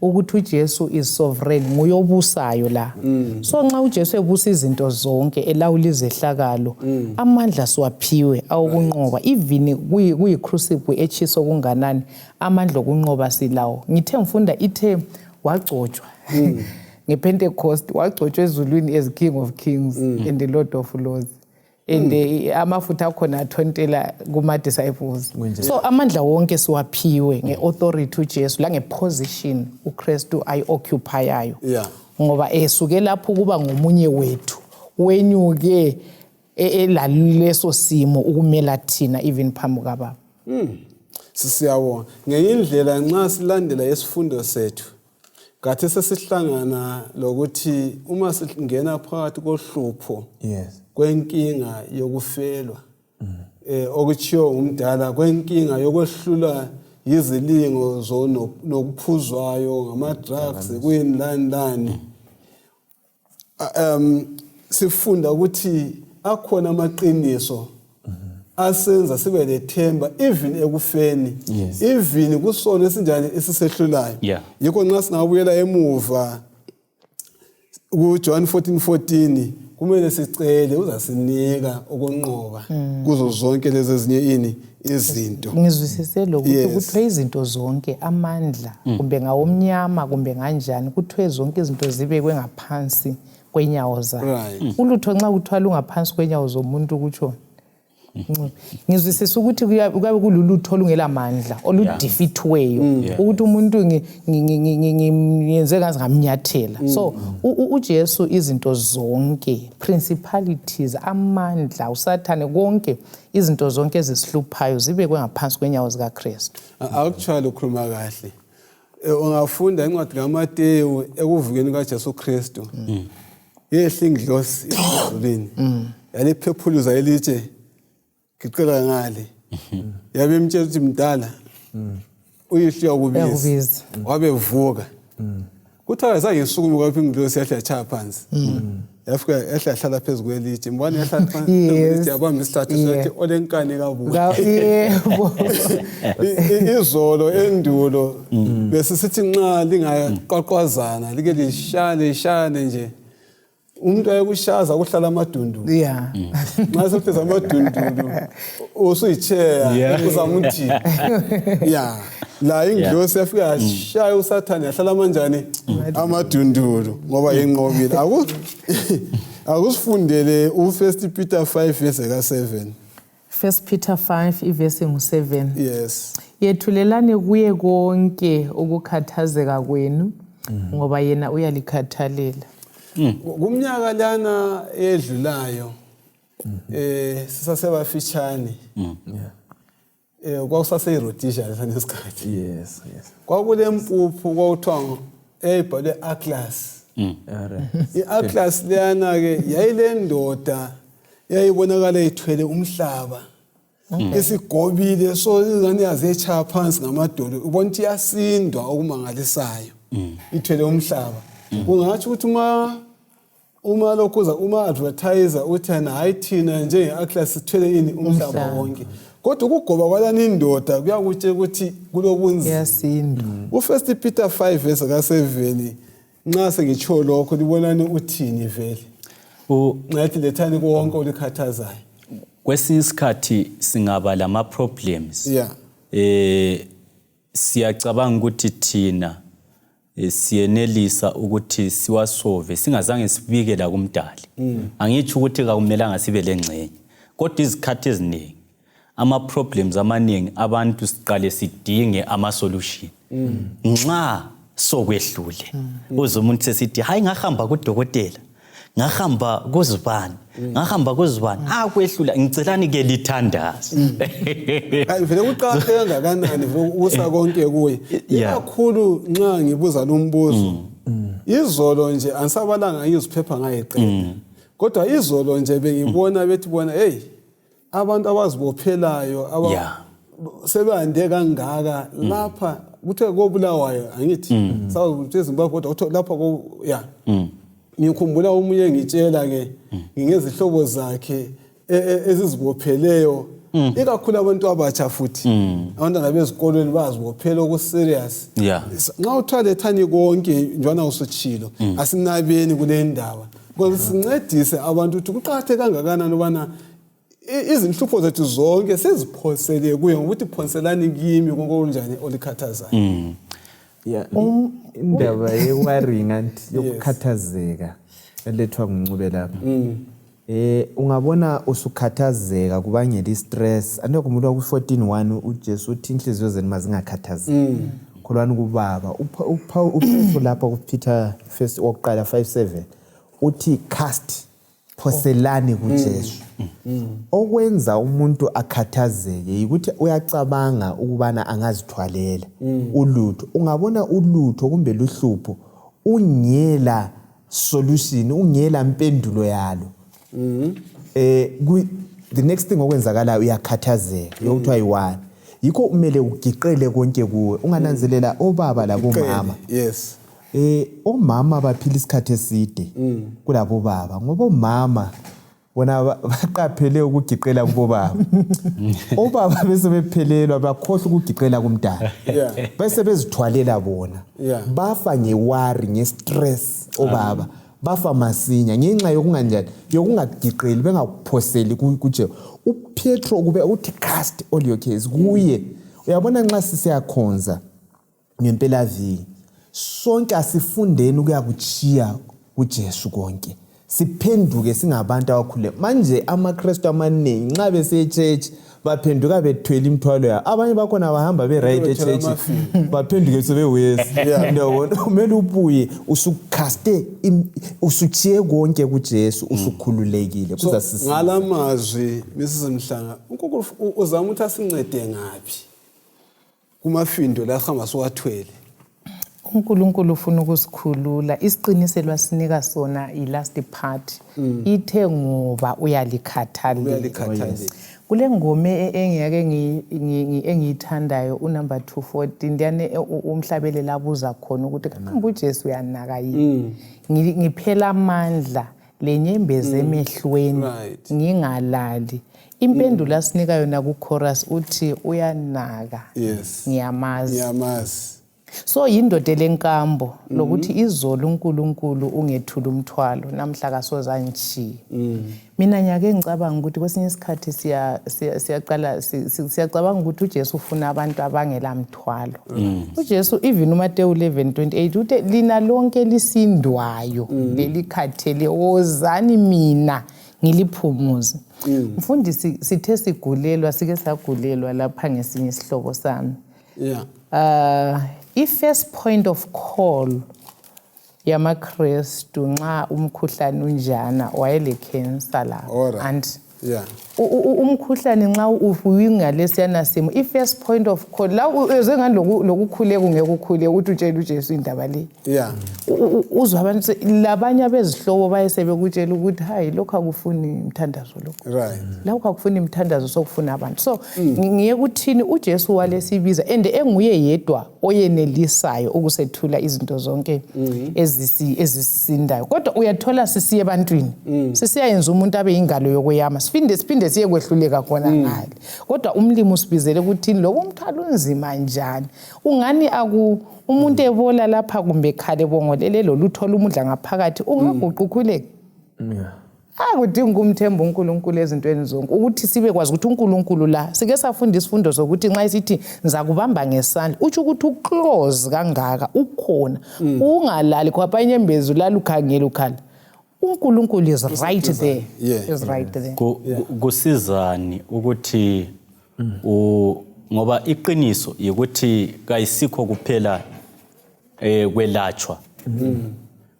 ukuthi uJesu is sovereign nguyobusayo la. So nxa uJesu ebusa izinto zonke elawula izehlakalo amandla siwaphiwe awokunqoba even kuyi-crucible etshiso okunganani amandla okunqoba silawo. Ngithe ngifunda ithe wagcotshwa ngePentecost wagcotshwa ezulwini as King of Kings and the Lord of Lords. And amafutha akhona athontela kuma-disciples. So amandla wonke siwaphiwe nge-authority uJesu la ngeposition uKristu ayi-occupyayo. Ngoba esuke lapho kuba ngomunye wethu wenyuke elaleso simo ukumela thina even phambi kaBaba. Siyabonga ngenye indlela nxa silandela isifundo sethu kathi sesihlangana lokuthi uma singena phakathi kohlupho kwenkinga yokufelwa okuchiyo umdala kwenkinga yokwehlula izilingo nokuphuzwayo ngama-drugs kuyinlandlani sifunda ukuthi akhona amaqiniso asenza sibe lethemba even ekufeni even kusono esinjani esisehlulayo. Yikho nxa singabuyela emuva kuJohn 14:14 kumele sicele uzasinika ukunqoba kuzo zonke lezi ezinye izinto. Ngizwisise lokuthi kuthiwe izinto zonke amandla kumbe ngawomnyama kumbe kanjani kuthiwe zonke izinto zibekwe ngaphansi kwenyawo zayo. Ulutho nxa kuthiwa lungaphansi kwenyawo zomuntu kutsho ngizwisisa ukuthi kuyabe kululutho olungela mandla oludefeatweyo ukuthi umuntu ngiyenze ngazi ngamnyathela. So uJesu izinto zonke principalities amandla usathane konke izinto zonke ezisihluphayo zibekwe ngaphansi kwenyawo zikaKristu. Actually ukhuluma kahle. Ungafunda incwadi kaMateyu ekuvukeni kaJesu Kristu yehla inglosi ezulwini yaliphephuluza elitshe ngicela ngale yabe mtshela ukuthi mdala uyihliya kubiza wabevuka kuthi akasangisukume kwaphi inglosi yahla yachaya phansi yafika yahla yahlala phezu kwelitshe mbona yahla phansi yabamba isithathu sathi olenkani kabuka izolo endulo besisithi nxa lingaqaqwazana like lishane nje umuntu ayekushaza kuhlala amadundulu nxa sepheza amadundulu usuyicheya uzamuthi la inglosi yafika yashaya usathane yahlala amanjani amadundulu ngoba yenqobile akusifundele u1 Peter 5 verse ka7. 1 Peter 5 ivesi ngu7. Yes. Yethulelane kuye konke ukukhathazeka kwenu ngoba yena uyalikhathalela. Kumnyaka lana edlulayo sisasebafitshane kwakusase irodisha lesikhathi kwakule mpuphu kwakuthiwa eyayibhalwe Atlas. I-Atlas leyana ke yayile ndoda yayibonakala ithwele umhlaba isigobile so ingane yazechaya phansi ngamadolo ubona ukuthi yasindwa okumangalisayo ithwele umhlaba. Kungathi ukuthi uma lokhuza uma advertiser uthi hayi thina njenge Atlas sithwele ini umhlaba wonke kodwa ukugoba kwalana indoda kuyakutshela ukuthi kulobunzima yasindwa. U1 Peter 5 verse ka7 nxa sengitsho lokho libonani uthini vele ngathi lethani konke olikhathazayo. Kwesinye isikhathi singaba lama problems siyacabanga ukuthi thina siyenelisa ukuthi siwasolve singazange sibike la kumdali. Angitsho ukuthi akumelanga sibe lengcenye. Kodwa izikhathi eziningi ama problems amaningi abantu siqale sidinge ama solution. Nxa sokwehlule uze umuntu sesithi hayi ngahamba kudokotela, ngahamba kuzibani, ngahamba kuzibani, kwehlula ngicelani ke lithandaza. Hayi vele uqhatheke kangakanani ukusa konke kuye. Ikakhulu nxa ngibuza lo mbuzo. Izolo nje ansabalanga ngiziphepha ngayeqela. Kodwa izolo nje bengibona bethi bona hey abantu abazibophelayo sebande kangaka lapha kuthe kobulawayo angithi sawu eZimbabwe kodwa lapha ngikhumbula umunye ngitshela ke ngingezihlobo zakhe ezizibopheleyo ikakhulu abantu abatsha futhi abantwana bezikolweni bazibophela oku serious nxa uthwale thani konke njana usutshilo asinabeni kule ndaba ngoba sincedise abantu ukuthi kuqhatheke kangakanani ubana izinhlupho zethu zonke seziphosele kuye ukuthi phonselani kimi konke okunjani olikhathazayo. Indaba ye-worrying anti yokukhathazeka elethwa kuncube lapha. Ungabona usukhathazeka kubangela i-stress. Andikho umuntu waku-14:1 uJesu uthi inhliziyo zenu mazingakhathazeki. Kholwani kubaba. Uphethu lapha kuPeter 1 wokuqala 5:7 uthi cast phoselani kuJesu. Okwenza umuntu akhathazeke ukuthi uyacabanga ukubana angazithwalela ulutho. Ungabona ulutho kumbe luhlupho ungela solution, ungela impendulo yalo. The next thing okwenzakala uyakhathazeka yokuthi ayi1. Yikho umele ugiqele konke kuwe. Ungananzelela obaba labomama. Yes. Omama baphila isikhathi eside kulabo baba ngoba omama bona baqaphele ukugiqela kubo baba. Obaba bese bephelelwa bakhohle ukugiqela kumdala. Bese bezithwalela bona. Bafa ngeworry, ngestress obaba. Bafa masinya ngenxa yokunganjani yokungagiqeli bengakuphoseli kuje. UPetro kube uthi cast all your cares kuye. Uyabona nxa sisiyakhonza ngempela viki sonke asifundeni ukuyakuchiya uJesu konke. Siphenduke singabantu abakhule. Manje amaKristu amaningi nxa bese church baphenduka bethwele imithwalo yabo. Abanye bakhona bahamba be-right e-church baphenduke sebewesi. Ndabona kumele ubuye usukhaste usuchiye konke kuJesu usukhululekile kuzasisiza. Ngalamazwi Mrs Mhlanga uNkulunkulu uzama ukuthi asincede ngapi kumafindo la hamba siwathwele. uNkulunkulu ufuna ukusikhulula. Isiqiniselo asinika sona i-last part. Ithe ngoba uyalikhathalela. Kule ngome engiyake engiyithandayo unumber 240 ndiyane umhlabelela abuza khona ukuthi kambe uJesu uyanaka yini. Ngiphela amandla lenyembezi emehlweni ngingalali. Impendulo asinika yona ku chorus uthi uyanaka. Ngiyamazi. So yindoda lenkambo lokuthi izolo uNkulunkulu ungethula umthwalo namhla kasoza ngichiye. Mina nyake ngicabanga ukuthi kwesinye isikhathi siyacabanga ukuthi uJesu ufuna abantu abangela mthwalo. uJesu even uMateyu 11:28 uthi lina lonke lisindwayo lelikhathele wozani mina ngiliphumuze. Mfundisi sithe sigulelwa sike sagulelwa lapha ngesinye isihlobo sami. I-first point of call yamaKristu nxa umkhuhlane unjana wayele cancer la and umkhuhlane nxa uvuyingalesiyana simo i-first point of call la uzengani lokukhuleka ungekukhuleka ukuthi utshela uJesu indaba le uzwa abantu labanye abezihlobo bayesebekutshela ukuthi hayi lokho akufuni imthandazo lokho lokho akufuni imthandazo sokufuna abantu so ngiye kuthini uJesu walesibiza and enguye yedwa oyenelisayo ukusethula izinto zonke ezisindayo kodwa uyathola sisiye ebantwini sisiyayenza umuntu abe ingalo yokweyama siphinde siye kwehluleka khona ngale kodwa umlimi usibizele ukuthi lokho umthalo unzima njani ungani umuntu ebola lapha kumbe khale bongolele loluthola umudla ngaphakathi ungaguqukhuleke Akudingi ukumthemba uNkulunkulu ezintweni zonke ukuthi sibe kwazi ukuthi uNkulunkulu la sike safunda isifundo sokuthi nxa isithi ngizakubamba ngesandla uthi ukuthi uclose kangaka ukhona ungalali khapha inyembezi lala ukhangela ukhala uNkulunkulu is right there. Is right there. Kusizani ukuthi ngoba iqiniso ukuthi kayisikho kuphela kwelatshwa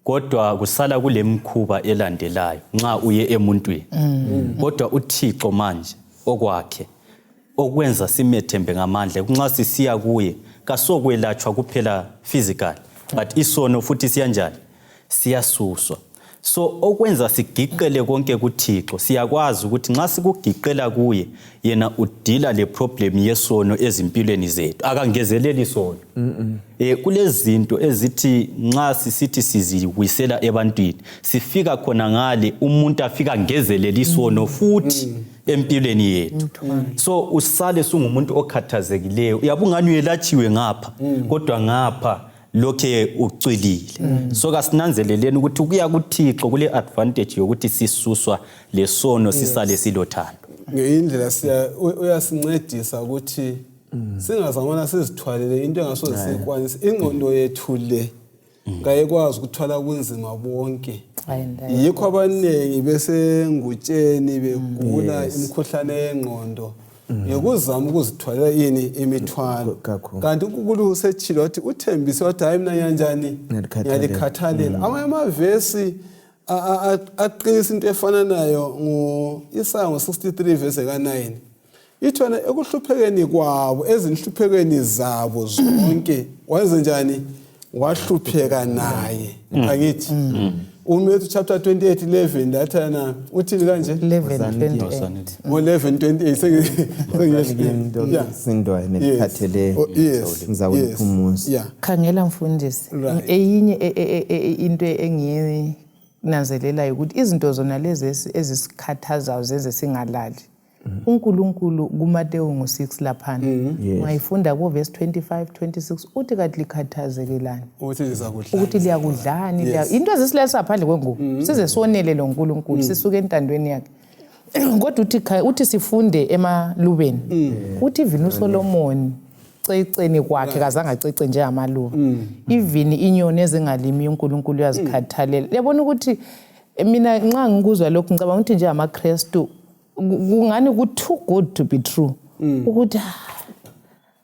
kodwa kusala kulemkhuba elandelayo nxa uye emuntwini kodwa uThixo manje okwakhe okwenza simethembe ngamandla nxa sisiya kuye kasokwelatshwa kuphela physical but isono futhi siyanjani siyasuswa. So okwenza sigiqele konke kuThixo siyakwazi ukuthi nxa sikugiqela kuye yena udila le problem yesono ezimpilweni zethu akangezeleli isono. Kulezinto ezithi nxa sisithi siziwisela ebantwini sifika khona ngale umuntu afika ngezeleli isono futhi empilweni yethu. So usale sungumuntu okhathazekileyo uyabungani uyelatshiwe ngapha kodwa ngapha lokhe ucwilile. So kasinanzeleleni ukuthi kuya kuThixo kule advantage yokuthi sisuswa lesono sisale silothando. Ngeindlela uyasincedisa ukuthi singazamana sizithwalele into engasoze sikwanise ingqondo yethu le ngayekwazi ukuthwala kunzima bonke. Yikho abaningi bese ngutsheni begula imikhuhlane yengqondo. Yokuzama ukuzithwalela ini imithwalo kanti uNkulunkulu usetshilo wathi uthembise wathi hayi mina nyanjani ngiyalikhathalela. Amanye amavesi aqinisa into efana nayo ngoIsaya 63 verse ka9 ithi wena ekuhluphekeni kwabo ezinhluphekweni zabo zonke wenze njani wahlupheka naye angithi Matthew chapter 28:11 dathana uthini kanje 11:28 11:28 sindwa nekhathelele ngizawuphumuza. Khangela mfundisi eyinye into engiyinanzelela ukuthi izinto zona lezi ezisikhathazayo zenze singalali uNkulunkulu kuMateyu 6 laphana ungayifunda ku verse 25-26 uthi kathi likhathazekelani ukuthi liyakudlani into ezisilalisa phandle kwengubo size sonele lo uNkulunkulu sisuke entandweni yakhe kodwa uthi sifunde emalubeni uthi even uSolomon ceceni kwakhe kazange acece nje amaluba even inyoni ezingalimi uNkulunkulu uyazikhathalela. Yabona ukuthi mina nxa ngikuzwa lokhu ngicabanga ukuthi nje amaKristu kungani ku too good to be true ukuthi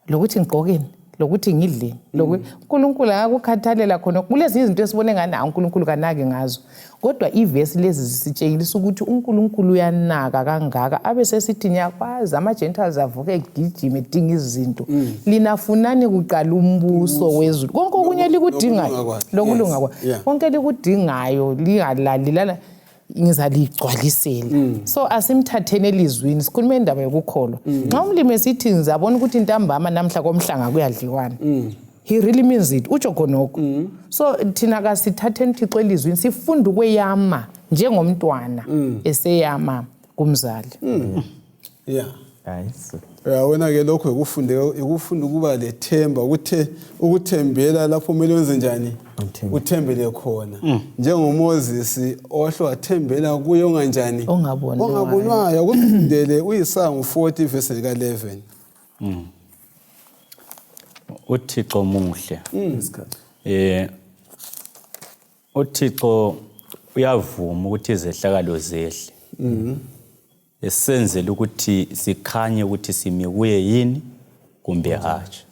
lokuthi ngigqokeni lokuthi ngidleni uNkulunkulu akakukhathalela khona kulezi izinto esibone ngani uNkulunkulu kanake ngazo kodwa ivesi lezi zisitshengisa ukuthi uNkulunkulu uyanaka kangaka abe sesithi nyakwazi ama-Gentiles avuke egijima edinga izinto linafunani kuqala umbuso wezulu konke okunye likudingayo lokulunga kwa konke likudingayo lingalali lana ngizaligcwalisela. So asimthatheni elizwini sikhuluma indaba yokukholwa nxa umlimi esithi ngizabona ukuthi intambama namhla komhlanga kuyadliwana he really means it utsho khonoko. So thina kasithatheni Thixo elizwini sifunda ukweyama njengomntwana eseyama kumzali. Wena ke lokho ukufunda ukuba lethemba ukuthembela lapho kumele wenze njani uthembele khona njengoMoses ohle wathembela kuye onganjani ongabonwayo ukufundele uIsaya 40 verse ka11 uThixo muhle uThixo uyavuma ukuthi izehlakalo zehle esenzele ukuthi sikhanye ukuthi simi kuye yini kumbe hatshi.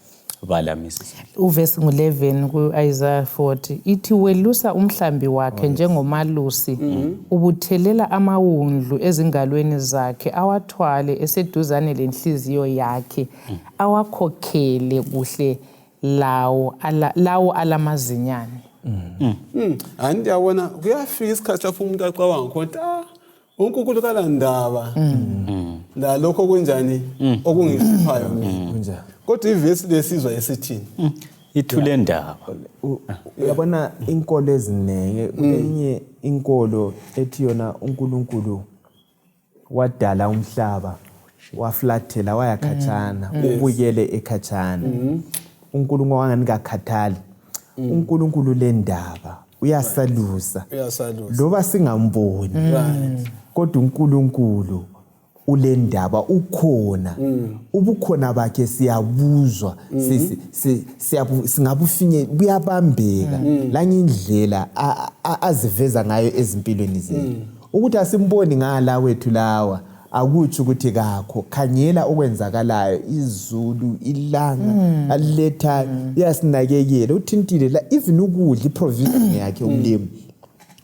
Bala Mrs. Uverse 11 kuIsaiah 40 ithi welusa umhlambi wakhe njengomalusi ubuthelela amawundlu ezingalweni zakhe awathwale eseduzane lenhliziyo yakhe awakhokhele kuhle lawo alamazinyane. Andi yabona kuyafika isikhathi lapho umuntu acabanga khona uNkulunkulu kalandaba la lokho kunjani okungihluphayo mina kodwa ivesi lesizwa esithini ithule ndaba. Uyabona inkolo ezinenge kunenye inkolo ethi yona uNkulunkulu wadala umhlaba waflathela wayakhatshana ubukele ekhatshana uNkulunkulu wangani kakhathali uNkulunkulu lendaba uyasalusa loba singamboni kodwa uNkulunkulu ulendaba ukhona ubukhona bakhe siyabuzwa singabufinye buyabambeka la ngindlela aziveza ngayo ezimpilweni zethu ukuthi asimboni ngala wethu lawa akuthi ukuthi kakho khanyela okwenzakalayo izulu ilanga aliletha yasinakekela uthintile la even ukudla iprovision yakhe umlimi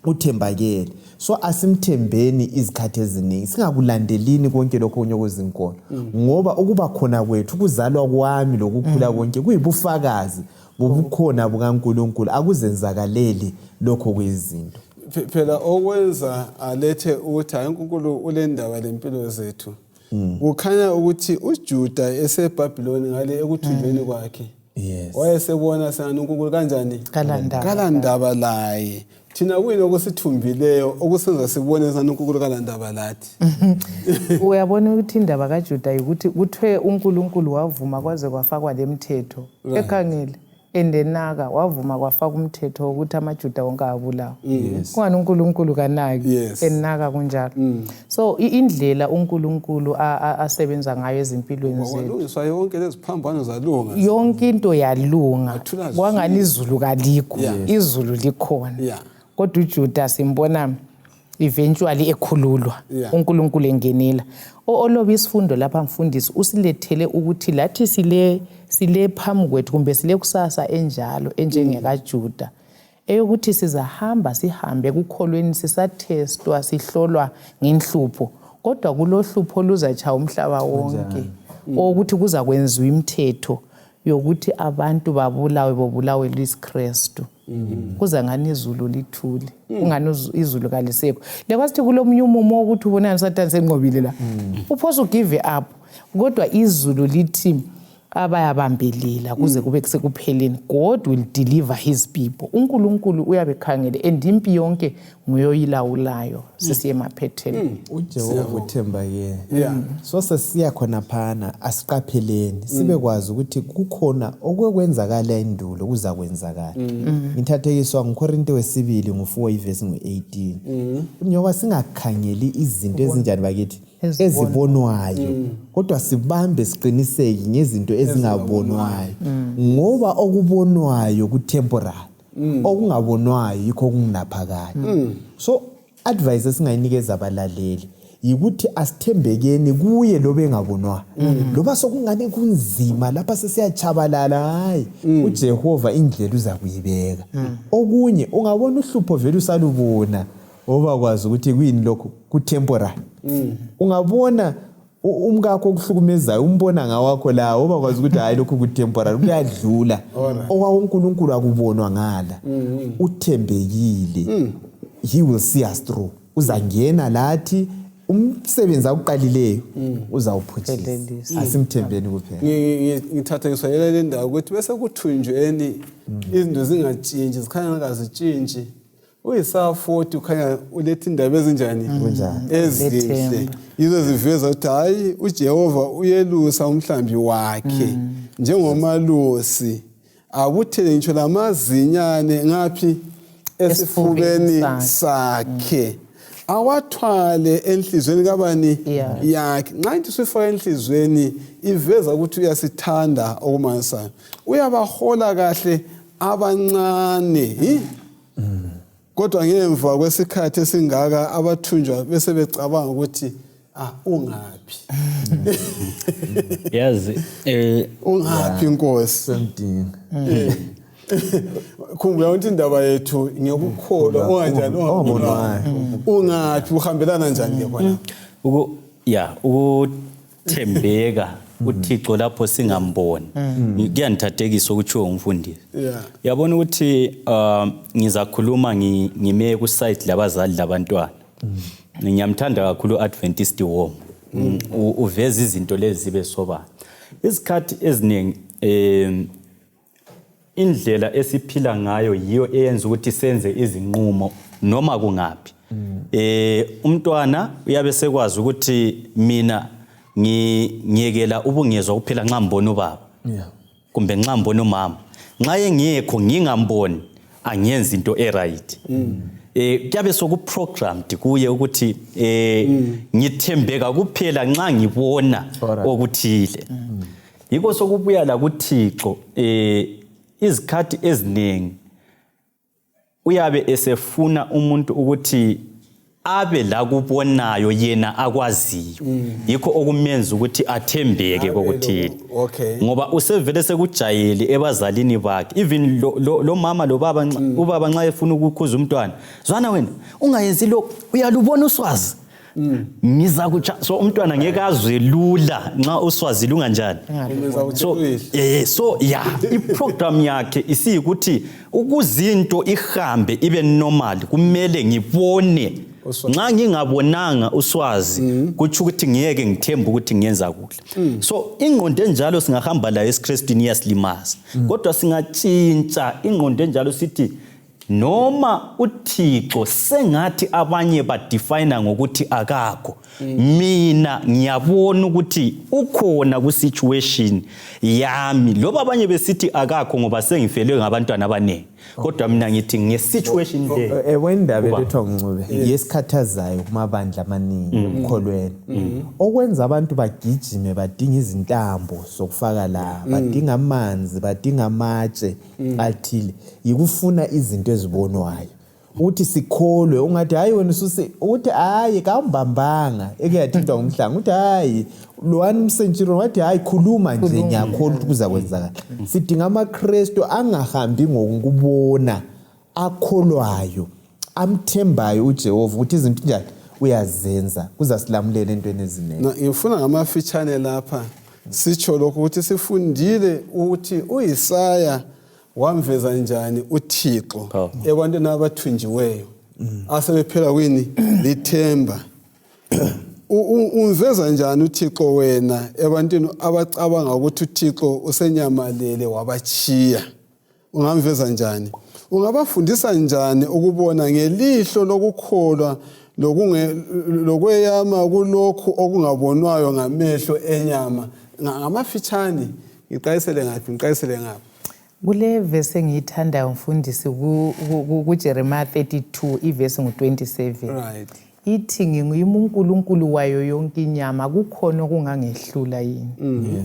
uthembakele so asimthembeni izikhathi eziningi singakulandelini konke lokho onyokozinkolo ngoba ukuba khona kwethu kuzalwa kwami lokukhula konke kuyibufakazi bobukhona bukaNkulunkulu akuzenzakaleli lokho kwezinto phela okwenza alethe ukuthi uNkulunkulu ulendaba lempilo zethu kukhanya ukuthi uJuda eseBhabhiloni ngale ekuthunjweni kwakhe wayesebona sena uNkulunkulu kanjani kalandaba laye thina kuyini okusithumbileyo okusenza sibone sena uNkulunkulu kalandaba lathi uyabona ukuthi indaba kaJuda ukuthi kuthiwe uNkulunkulu wavuma kwaze kwafakwa lemthetho ekhangele endenaka wavuma kwafaka umthetho ukuthi amaJuda wonke abulawa kungani uNkulunkulu kanaki enaka kunjalo so indlela uNkulunkulu asebenza ngayo ezimpilweni zethu walungiswa yonke leziphambano zalunga yonke into yalunga kwangani izulu kalikho izulu likhona kodwa uJuda simbona eventually ekhululwa uNkulunkulu engenela oloba isifundo lapha mfundisi usilethele ukuthi lathi sile phambi kwethu kumbe sile kusasa enjalo enjengekaJuda eyokuthi sizahamba sihambe kukholweni sisathestwa sihlolwa ngenhlupho kodwa kulohlupho luzachaya umhlaba wonke ukuthi kuza kwenziwa imithetho yokuthi abantu babulawe lisiKristu kuza ngani izulu lithule ungani izulu kalisekho lekwasithi kulomunye umumo ukuthi ubonana uSathane senqobile la uphosa ugive up kodwa izulu lithi abayabambelela kuze kube kusekupheleni God will deliver his people uNkulunkulu uyabekhangele endimpi yonke nguyoyilawulayo sisiye emaphetheni uJehova uthembakele so sesiya khona phana asiqapheleni sibekwazi ukuthi kukhona okwekwenzakala endulo kuzakwenzakala ngithathekiswa ngoKorinte wesibili ngo4 verse ngo18 njengoba singakhangeli izinto ezinjani bakithi ezibonwayo kodwa sibambe siqiniseke ngezinto ezingabonwayo ngoba okubonwayo kutemporary okungabonwayo yikho kungaphakade so advice esingayinikeza abalaleli yikuthi asithembekeni kuye lobe engabonwa loba sokungane kunzima lapha sesiyachabalala hayi uJehova indlela uza kuyibeka okunye ungabona uhlupho vele usalubona oba kwazi ukuthi kuyini lokho kutemporary ungabona umkakho okuhlukumezayo umbona ngawakho la oba kwazi ukuthi hayi lokho kutemporary kuyadlula okwaNkulunkulu akubonwa ngala uthembekile he will see us through uzangena lathi umsebenzi akuqalileyo uzawuphuthisa asimthembeni kuphela ngithatha ngiswayela le ndawo ukuthi bese kuthunjweni izinto zingatshintshi zikhanya ngazitshintshi uyisa 40 ukhanya ulethe indaba ezinjani ezinhle yizo ziveza ukuthi hayi uJehova uyelusa umhlambi wakhe njengomalosi abuthele ngitsho lamazinyane ngaphi esifubeni sakhe awathwale enhlizweni kabani yakhe nxa into sifaka enhlizweni iveza ukuthi uyasithanda okumansayo uyabahola kahle abancane kodwa ngemva kwesikhathi esingaka abathunjwa bese becabanga ukuthi ungaphi yazi ungaphi inkosi khumbula ukuthi indaba yethu ngiyokukholwa onganjani ungaphi uhambelana njani ke khona ukuthembeka uThixo lapho singamboni kuyanithathekisa ukutshiwo umfundisi yabona ukuthi ngizakhuluma ngime ku site labazali labantwana ngiyamthanda kakhulu Adventist home uveza izinto lezi zibe sobala isikhathi eziningi indlela esiphila ngayo yiyo eyenza ukuthi senze izinqumo noma kungaphi umntwana uyabe sekwazi ukuthi mina ngiyekela ubungezwa kuphela nxa mbona ubaba kumbe nxa mbona umama nxa engekho ngingamboni angenzi into eright kuyabe sokuprogrammed kuye ukuthi ngithembeka kuphela nxa ngibona okuthile yiko sokubuya la kuThixo izikhathi eziningi uyabe esefuna umuntu ukuthi abe la kubonayo yena akwaziyo yikho okumenza ukuthi athembeke kokuthile ngoba usevele sekujayele ebazalini bakhe even lo mama lo baba ubaba nxa efuna ukukhuza umntwana zwana wena ungayenzi lo uyalubona uswazi ngiza kucha so umntwana ngeke azwe lula nxa uswazi lunganjani so iprogram yakhe isikuthi ukuzinto ihambe ibe normal kumele ngibone nxa ngingabonanga uswazi kuthi ukuthi ngiyeke ngithemba ukuthi ngiyenza kuhle so ingqondo enjalo singahamba la eSkristini yasilimaza kodwa singatshintsha ingqondo enjalo sithi noma uThixo sengathi abanye badefine ngokuthi akakho mina ngiyabona ukuthi ukhona ku situation yami loba abanye besithi akakho ngoba sengifelwe ngabantwana abaningi kodwa mina ngithi ngesituation le wendaba lethwa ngcube yesikhathazayo kumabandla amaningi emkholweni okwenza abantu bagijime badinga izintambo zokufaka la badinga amanzi badinga amatshe athile yikufuna izinto ezibonwayo uthi sikholwe ungathi hayi wena uthi hayi kambambanga ekuyathintwa ngumhlanga uthi hayi lowani umsentshiro wathi hayi khuluma nje ngiyakholwa ukuthi kuzakwenzakala sidinga amaKristu angahambi ngokubona akholwayo amthembayo uJehova ukuthi izinto njani uyazenza kuzasilamulela entweni eziningi ngifuna ngamafitshane lapha sitsho lokho ukuthi sifundile ukuthi uIsaya wamveza njani uThixo ebantwini abathunjiweyo asebephela kwini lithemba umveza njani uThixo wena ebantwini abacabanga ukuthi uThixo usenyamalele wabachiya ungamveza njani ungabafundisa njani ukubona ngelihlo lokukholwa lokweyama kulokhu okungabonwayo ngamehlo enyama ngamafitshane ngiqayisele ngaphi kule verse engiyithandayo mfundisi kuJeremiah 32 ivesi ngu27 right ithi nginguyima uNkulunkulu wayo yonke inyama kukhona okungangehlula yini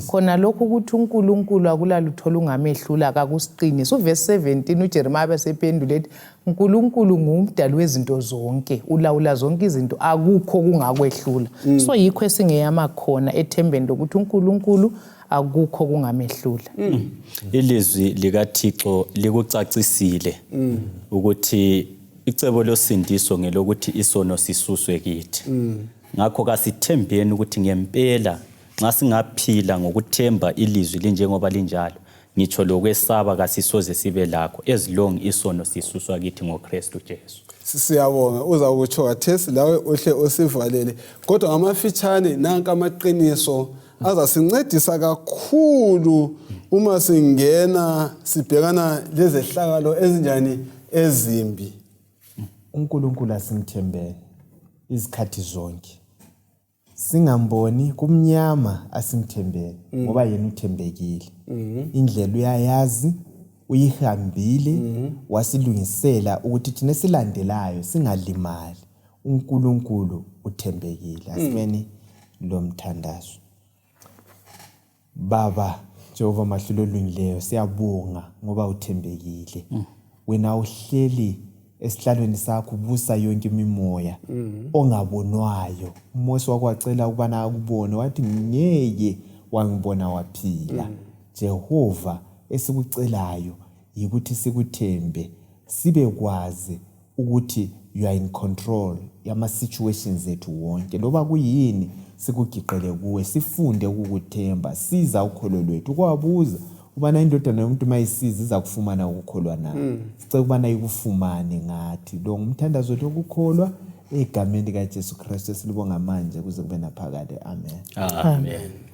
khona lokho ukuthi uNkulunkulu akulaluthola ungamehlula akakusiqinisa uvesi 17 uJeremiah besephendula ethi uNkulunkulu ngumdali wezinto zonke ulawula zonke izinto akukho kungakwehlula so yikho esingeyama khona ethembeni lokuthi uNkulunkulu akukho kungamehlula ilizwi likaThixo likucacisile ukuthi icebo losindiso ngelokuthi isono sisuswe kithi ngakho kasithembeni ukuthi ngempela nxa singaphila ngokuthemba ilizwi linjengoba linjalo ngitsho lokwesaba kasisoze sibe lakho as long isono sisuswa kithi ngoKristu Jesu siyabonga uza kutsho kathesi lawe uhle usivalele kodwa ngamafitshane nanka amaqiniso azasincedisa kakhulu uma singena sibhekana lezehlakalo ezinjani ezimbi uNkulunkulu asimthembele izikhathi zonke singamboni kumnyama asimthembele ngoba yena uthembekile indlela uyayazi uyihambile wasilungisela ukuthi thina silandelayo singalimali uNkulunkulu uthembekile asimeni lo mthandazo Baba Jehova mahlulo olungileyo siyabonga ngoba uthembekile wena uhleli esihlalweni sakho ubusa yonke imimoya ongabonwayo uMose wakwacela ukubana akubone wathi ngeke wangibona waphila Jehova esikucelayo yikuthi sikuthembe sibe kwazi ukuthi you are in control yama situations ethu wonke loba kuyini sikugiqele kuwe sifunde ukukuthemba siza ukholo lwethu kwabuza ubana indodana yomuntu mayisiza iza kufumana ukukholwa na sicela ubana ikufumane ngathi lo ngumthandazo lokukholwa egameni kaJesu Kristu silibonga manje kuze kube naphakade amen amen